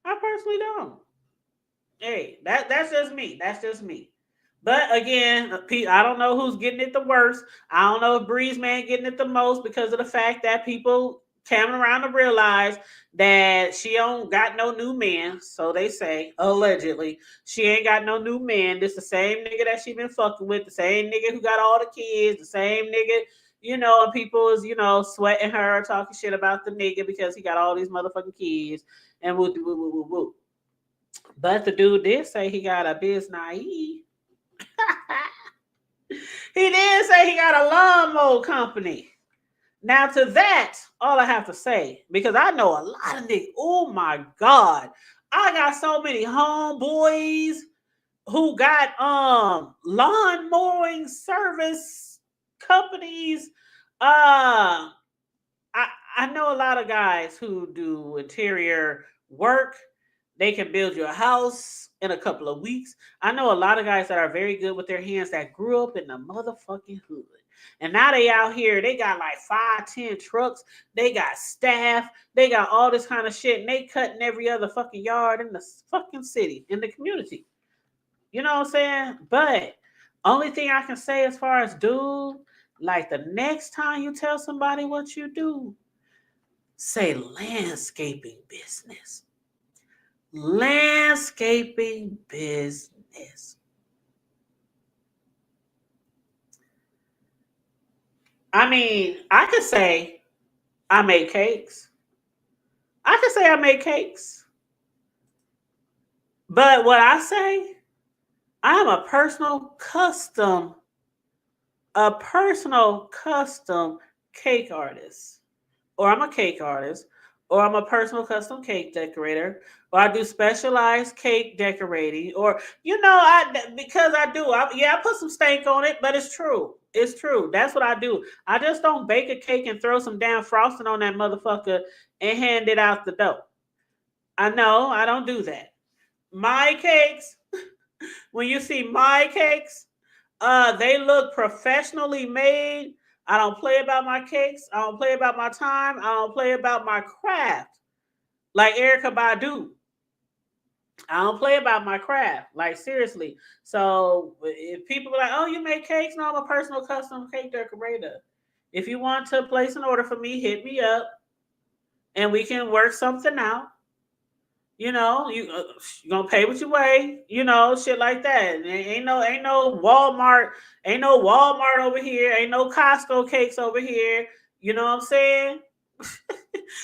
I personally don't. Hey, that's just me. That's just me. But again, I don't know who's getting it the worst. I don't know if Breeze Man getting it the most because of the fact that people coming around to realize that she don't got no new man. So they say, allegedly, she ain't got no new man. This the same nigga that she been fucking with, the same nigga who got all the kids, the same nigga, and people is, sweating her, talking shit about the nigga because he got all these motherfucking kids and woo woo woo woo woo. But the dude did say he got a biz naive. He did say he got a lawnmower company. Now to that, all I have to say, because I know a lot of niggas, oh my God, I got so many homeboys who got lawn mowing service companies. I know a lot of guys who do interior work. They can build you a house in a couple of weeks. I know a lot of guys that are very good with their hands that grew up in the motherfucking hood. And now they out here, they got like 5-10 trucks. They got staff. They got all this kind of shit. And they cutting every other fucking yard in the fucking city, in the community. You know what I'm saying? But only thing I can say as far as dude, like the next time you tell somebody what you do, say landscaping business. Landscaping business. I mean, I could say I make cakes. I could say I make cakes. But what I say, I'm a personal custom cake artist. Or I'm a cake artist, or I'm a personal custom cake decorator, or I do specialized cake decorating, or because I do, I put some stank on it, but it's true. It's true. That's what I do. I just don't bake a cake and throw some damn frosting on that motherfucker and hand it out the door. I know I don't do that. My cakes, when you see my cakes, they look professionally made. I don't play about my cakes. I don't play about my time. I don't play about my craft. Like Erica Badu. I don't play about my craft. Like seriously. So if people are like, oh, you make cakes? No, I'm a personal custom cake decorator. If you want to place an order for me, hit me up and we can work something out. You know, you gonna pay what you weigh. You know, shit like that. Ain't no Walmart. Ain't no Walmart over here. Ain't no Costco cakes over here. You know what I'm saying?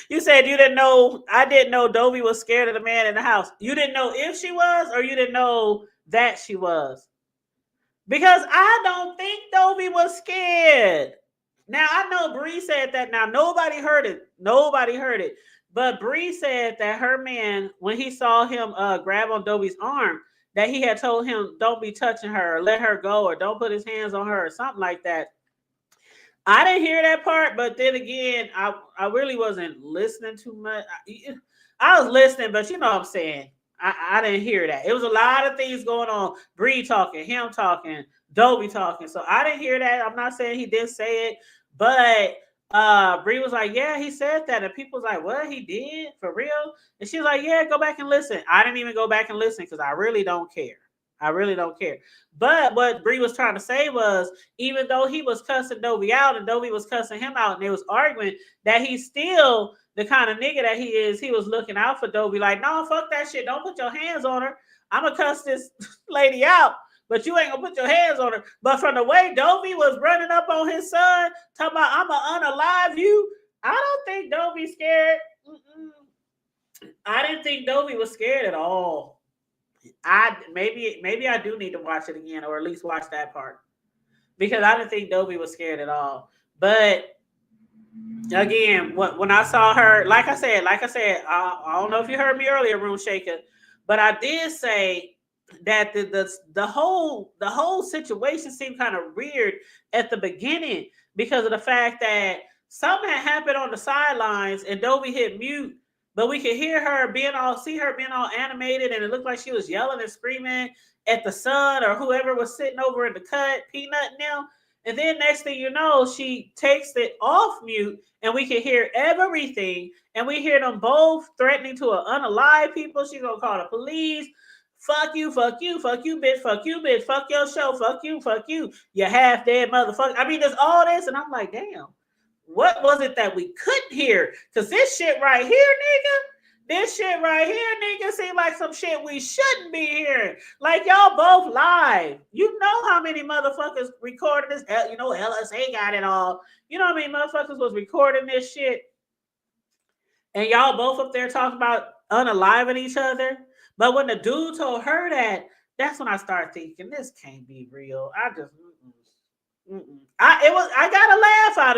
You said you didn't know. I didn't know Dovey was scared of the man in the house. You didn't know if she was, or you didn't know that she was. Because I don't think Dovey was scared. Now I know Bree said that. Now nobody heard it. Nobody heard it. But Bree said that her man, when he saw him grab on Dovey's arm, that he had told him, "Don't be touching her, or let her go, or don't put his hands on her," or something like that. I didn't hear that part, but then again, I really wasn't listening too much. I was listening, but you know what I'm saying. I didn't hear that. It was a lot of things going on. Bree talking, him talking, Dobie talking. So I didn't hear that. I'm not saying he did say it, but Bree was like, "Yeah, he said that," and people was like, "What, he did for real?" And she's like, "Yeah, go back and listen." I didn't even go back and listen because I really don't care. I really don't care. But what Bree was trying to say was, even though he was cussing Dobie out and Dobie was cussing him out, and they was arguing, that he's still the kind of nigga that he is. He was looking out for Dobie, like, "No, fuck that shit. Don't put your hands on her. I'm gonna cuss this lady out, but you ain't gonna put your hands on her." But from the way Dobie was running up on his son, talking about, "I'm gonna unalive you," I don't think Dobie scared. I didn't think Dobie was scared at all. Maybe I do need to watch it again, or at least watch that part, because I didn't think Dobie was scared at all. But again, when I saw her, I don't know if you heard me earlier, Room Shaker, but I did say that the whole situation seemed kind of weird at the beginning because of the fact that something had happened on the sidelines and Dobie hit mute, but we could see her being all animated, and it looked like she was yelling and screaming at the son or whoever was sitting over in the cut, Peanut and them. And then next thing you know, she takes it off mute, and we can hear everything. And we hear them both threatening to unalive people. She's gonna call the police. Fuck you, fuck you, fuck you, bitch, fuck your show, fuck you, you half dead motherfucker. I mean, there's all this, and I'm like, damn, what was it that we couldn't hear? Because this shit right here, seem like some shit we shouldn't be hearing. Like, y'all both live. You know how many motherfuckers recorded this? You know, LSA got it all. You know how many motherfuckers was recording this shit? And y'all both up there talking about unaliving each other. But when the dude told her that, that's when I started thinking, this can't be real. I got a laugh out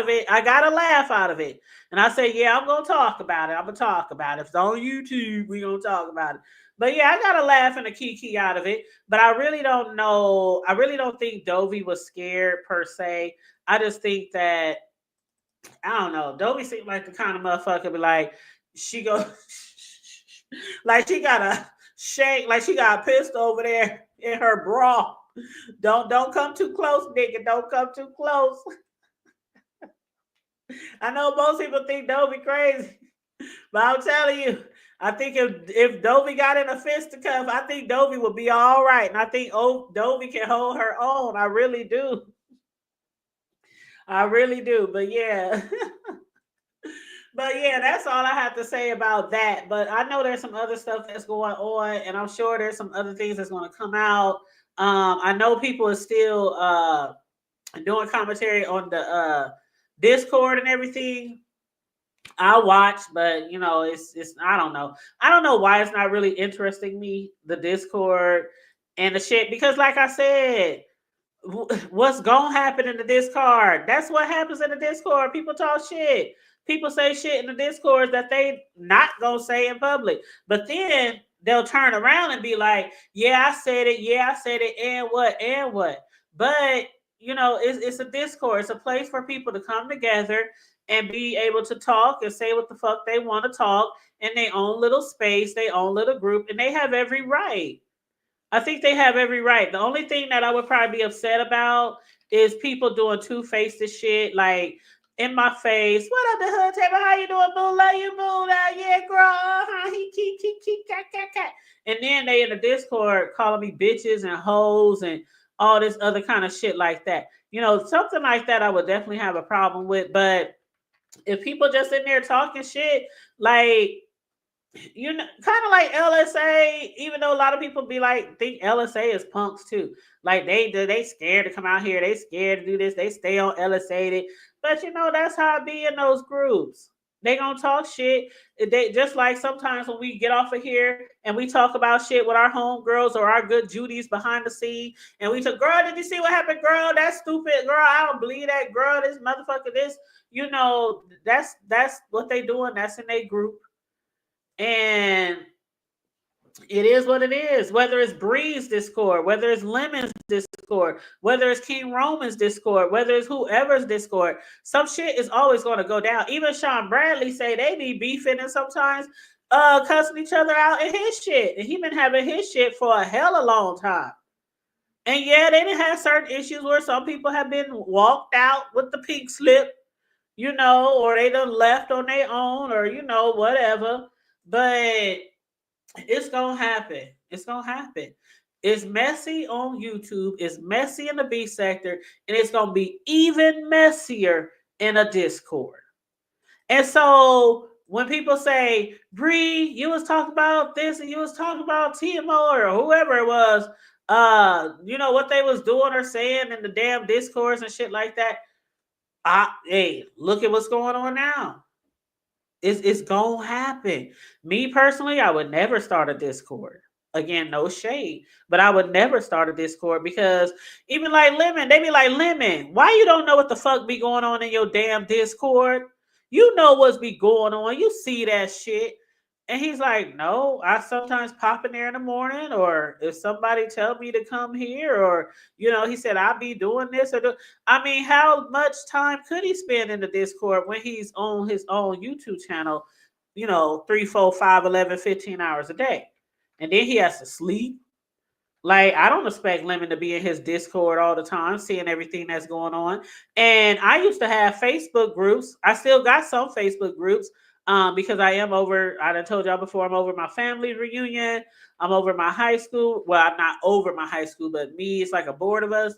of it. And I say, yeah, I'm gonna talk about it. If it's on YouTube, we gonna talk about it. But yeah, I got a laugh and a kiki out of it. But I really don't know. I really don't think Dovey was scared per se. I just think that, I don't know. Dovey seemed like the kind of motherfucker be like, she go like she got a shank, like she got a pistol over there in her bra. Don't come too close, nigga. Don't come too close. I know most people think Dovey crazy, but I'm telling you, I think if Dovey got in a fisticuff, I think Dovey would be all right, and I think Dovey can hold her own. I really do. But yeah. But yeah, that's all I have to say about that. But I know there's some other stuff that's going on, and I'm sure there's some other things that's going to come out. I know people are still doing commentary on the Discord and everything. I watch, but you know, it's I don't know. I don't know why it's not really interesting me, the Discord and the shit, because like I said, what's gonna happen in the Discord? That's what happens in the Discord. People talk shit. People say shit in the Discord that they not gonna say in public. But then they'll turn around and be like, "Yeah, I said it. Yeah, I said it. And what? And what?" But you know, it's a Discord. It's a place for people to come together and be able to talk and say what the fuck they want to talk in their own little space, their own little group, and they have every right. I think they have every right. The only thing that I would probably be upset about is people doing two-faced shit, like in my face. What up, the hood table? How you doing, boo? Love you, boo. Yeah, girl. He, cat. And then they in the Discord calling me bitches and hoes and all this other kind of shit like that. You know, something like that I would definitely have a problem with. But if people just in there talking shit, like, you know, kind of like LSA, even though a lot of people be like, think LSA is punks too. Like they scared to come out here, they scared to do this, they stay on LSA. But you know, that's how it be in those groups. They gonna talk shit. They just like sometimes when we get off of here and we talk about shit with our homegirls or our good Judies behind the scene, and we talk, girl, did you see what happened? Girl, that's stupid. Girl, I don't believe that. Girl, this motherfucker, this. You know, that's what they doing. That's in their group. And it is what it is. Whether it's Bree's Discord, whether it's Lemon's Discord, whether it's King Roman's Discord, whether it's whoever's Discord, some shit is always going to go down. Even Sean Bradley say they be beefing and sometimes cussing each other out in his shit. And he been having his shit for a hell of a long time. And yeah, they didn't have certain issues where some people have been walked out with the pink slip, you know, or they done left on their own, or you know, whatever. But it's gonna happen. It's gonna happen. It's messy on YouTube. It's messy in the B sector, and it's gonna be even messier in a Discord. And so when people say, "Bree, you was talking about this, and you was talking about TMO or whoever it was," you know what they was doing or saying in the damn discourse and shit like that. Hey, look at what's going on now. It's gonna happen. Me personally, I would never start a Discord. Again, no shade, but I would never start a Discord because even like Lemon, they be like, Lemon, why you don't know what the fuck be going on in your damn Discord? You know what's be going on. You see that shit. And he's like, no, I sometimes pop in there in the morning, or if somebody tell me to come here, or you know, he said I'll be doing this or I mean, how much time could he spend in the Discord when he's on his own YouTube channel, you know, 3, 4, 5, 11, 15 hours a day? And then he has to sleep. Like, I don't expect Lemon to be in his Discord all the time, seeing everything that's going on. And I used to have Facebook groups. I still got some Facebook groups because I am over, I done told y'all before, I'm over my family reunion. I'm over my high school. Well, I'm not over my high school, but me, it's like a board of us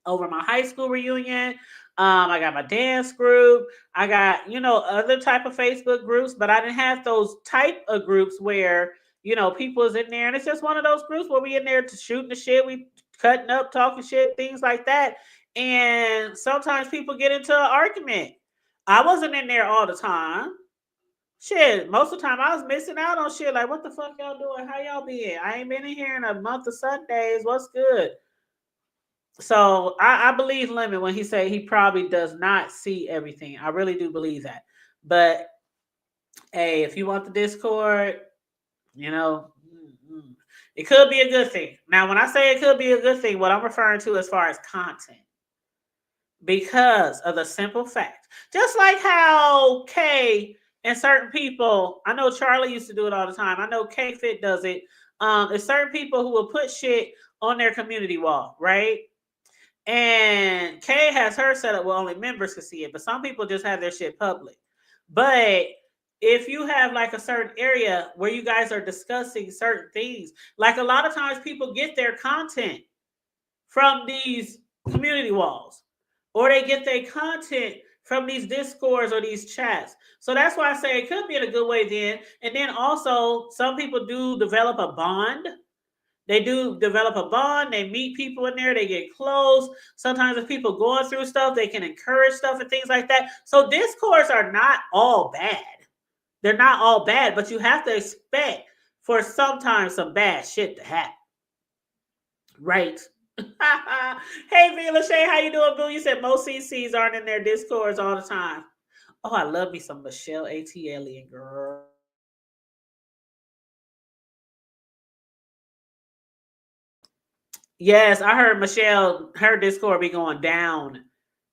over my high school reunion. I got my dance group. I got, you know, other type of Facebook groups, but I didn't have those type of groups where, you know, people is in there. And it's just one of those groups where we in there to shooting the shit. We cutting up, talking shit, things like that. And sometimes people get into an argument. I wasn't in there all the time. Shit, most of the time I was missing out on shit. Like, what the fuck y'all doing? How y'all been? I ain't been in here in a month of Sundays. What's good? So I believe Lemon when he say he probably does not see everything. I really do believe that. But hey, if you want the Discord, you know, it could be a good thing. Now, when I say it could be a good thing, what I'm referring to as far as content, because of the simple fact, just like how Kay and certain people, I know Charlie used to do it all the time. I know K Fit does it. There's certain people who will put shit on their community wall, right? And Kay has her set up where only members can see it, but some people just have their shit public. But if you have like a certain area where you guys are discussing certain things, like a lot of times people get their content from these community walls, or they get their content from these discords or these chats. So that's why I say it could be in a good way then. And then also some people do develop a bond. They do develop a bond. They meet people in there. They get close. Sometimes if people going through stuff, they can encourage stuff and things like that. So discords are not all bad. They're not all bad, but you have to expect for sometimes some bad shit to happen. Right. Hey, V. Lachey, how you doing, boo? You said most CCs aren't in their discords all the time. Oh, I love me some Michelle A.T. Alien, girl. Yes, I heard Michelle, her Discord be going down.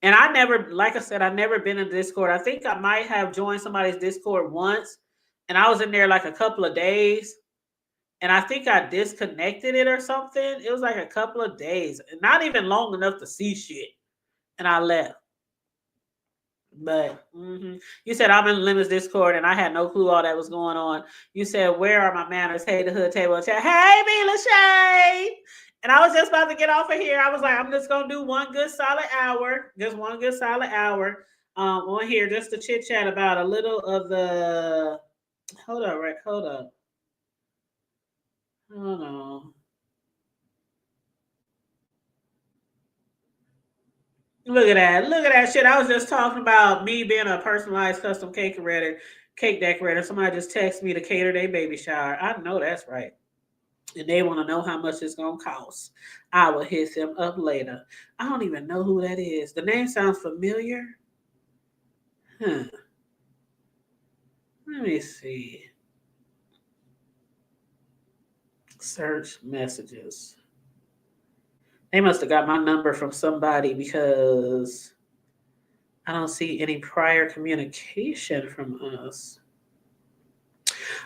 And I never, like I said, I've never been in Discord. I think I might have joined somebody's Discord once, and I was in there like a couple of days, and I think I disconnected it or something. It was like a couple of days, not even long enough to see shit, and I left. But you said I'm in Lemon's Discord, and I had no clue all that was going on. You said, "Where are my manners?" Hey, the hood table chat. Hey, Mila Shay. And I was just about to get off of here. I was like, I'm just gonna do one good solid hour, just one good solid hour on here, just to chit chat about a little of the Hold up, right? Hold up. Hold on. Look at that. Look at that shit. I was just talking about me being a personalized custom cake decorator. Somebody just texted me to cater their baby shower. I know that's right. And they want to know how much it's going to cost. I will hit them up later. I don't even know who that is. The name sounds familiar. Huh. Let me see. Search messages. They must have got my number from somebody because I don't see any prior communication from us.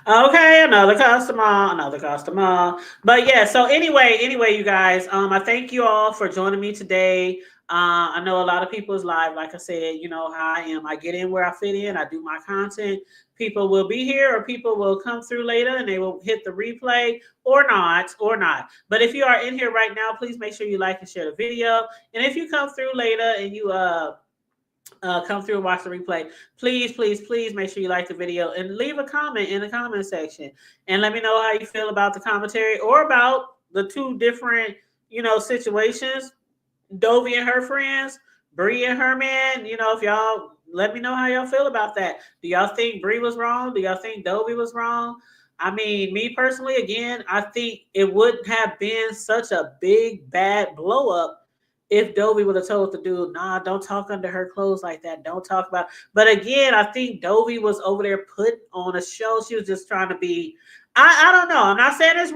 Okay, another customer. But yeah, so anyway, you guys, I thank you all for joining me today. I know a lot of people is live. Like I said, you know how I am. I get in where I fit in. I do my content. People will be here or people will come through later and they will hit the replay or not. But if you are in here right now, please make sure you like and share the video. And if you come through later and you come through and watch the replay, please make sure you like the video and leave a comment in the comment section and let me know how you feel about the commentary or about the two different situations, Dovey and her friends, Bree and her man. If y'all let me know how y'all feel about that. Do y'all think Bree was wrong? Do y'all think Dovey was wrong? I mean, me personally, again, I think it wouldn't have been such a big bad blow up if Dovey would have told the dude, nah, don't talk under her clothes like that. Don't talk about. But again, I think Dovey was over there put on a show. She was just trying to be, I don't know. I'm not saying it's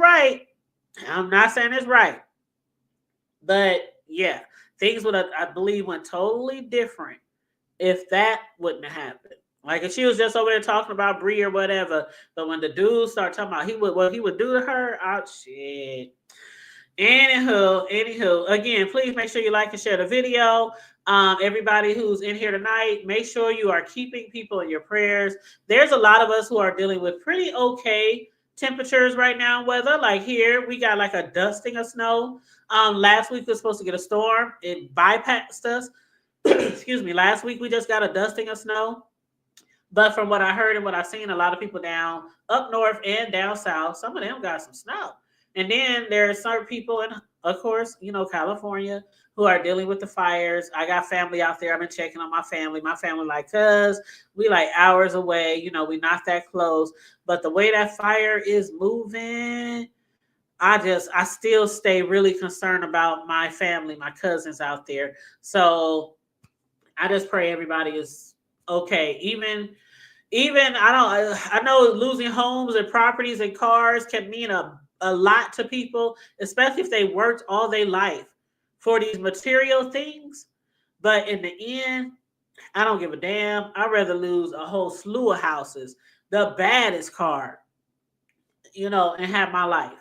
right. But yeah, things would have, I believe, went totally different if that wouldn't have happened. Like if she was just over there talking about Bree or whatever, but when the dude started talking about what he would do to her, oh shit. Anywho, again, please make sure you like and share the video. Everybody who's in here tonight, make sure you are keeping people in your prayers. There's a lot of us who are dealing with pretty okay temperatures right now. Weather like here, we got like a dusting of snow. Last week we were supposed to get a storm. It bypassed us. Excuse me. Last week we just got a dusting of snow. But from what I heard and what I've seen, a lot of people down up north and down south, some of them got some snow. And then there are certain people in, of course, California who are dealing with the fires. I got family out there. I've been checking on my family. My family like, cuz we like hours away. We not that close. But the way that fire is moving, I still stay really concerned about my family, my cousins out there. So I just pray everybody is okay. Even I know losing homes and properties and cars can mean a lot to people, especially if they worked all their life for these material things. But in the end, I don't give a damn. I'd rather lose a whole slew of houses, the baddest car, and have my life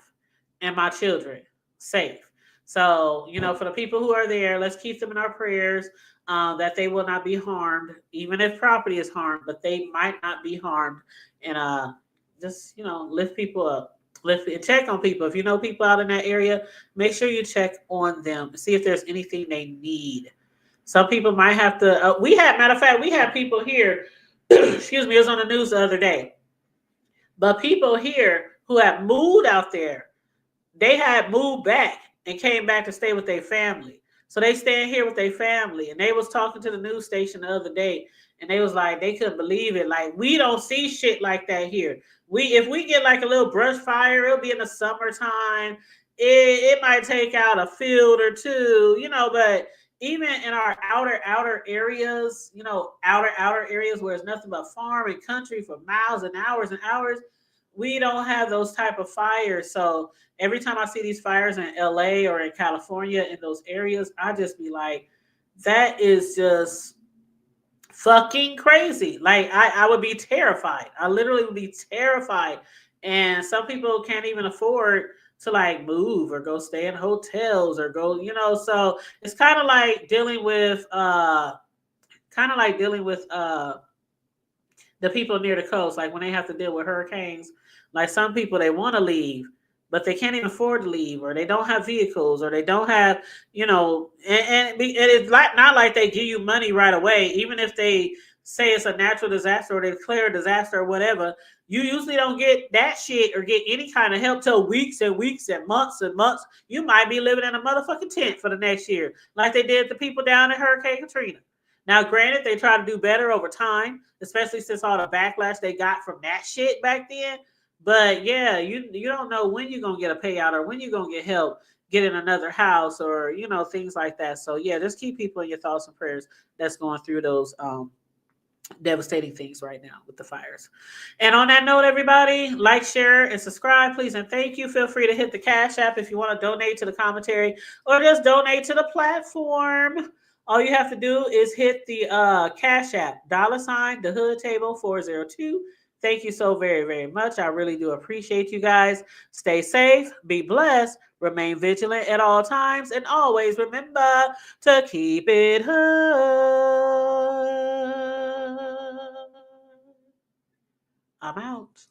and my children safe. So, for the people who are there, let's keep them in our prayers, that they will not be harmed, even if property is harmed, but they might not be harmed. And just, lift people up. Check on people. If you know people out in that area, make sure you check on them. See if there's anything they need. Some people might have to, matter of fact, we had people here, excuse me, it was on the news the other day. But people here who have moved out there, they had moved back and came back to stay with their family. So they stand here with their family. And they was talking to the news station the other day. And they was like, they couldn't believe it. Like, we don't see shit like that here. If we get like a little brush fire, it'll be in the summertime. It might take out a field or two, but even in our outer areas, outer areas where it's nothing but farm and country for miles and hours, we don't have those type of fires. So every time I see these fires in LA or in California in those areas, I just be like, that is just fucking crazy. Like I would be terrified. I literally would be terrified. And some people can't even afford to like move or go stay in hotels or go, so it's kind of like dealing with the people near the coast, like when they have to deal with hurricanes. Like some people, they want to leave, but they can't even afford to leave, or they don't have vehicles, or they don't have, and it's like not like they give you money right away. Even if they say it's a natural disaster or they declare a disaster or whatever, you usually don't get that shit or get any kind of help till weeks and weeks and months and months. You might be living in a motherfucking tent for the next year, like they did the people down in Hurricane Katrina. Now, granted, they try to do better over time, especially since all the backlash they got from that shit back then. But yeah, you don't know when you're gonna get a payout or when you're gonna get help getting another house or things like that. So yeah, just keep people in your thoughts and prayers that's going through those devastating things right now with the fires. And on that note, everybody, like, share, and subscribe, please, and thank you. Feel free to hit the Cash App if you want to donate to the commentary or just donate to the platform. All you have to do is hit the Cash App, $ the Hood Table 402. Thank you so very, very much. I really do appreciate you guys. Stay safe, be blessed, remain vigilant at all times, and always remember to keep it hood. I'm out.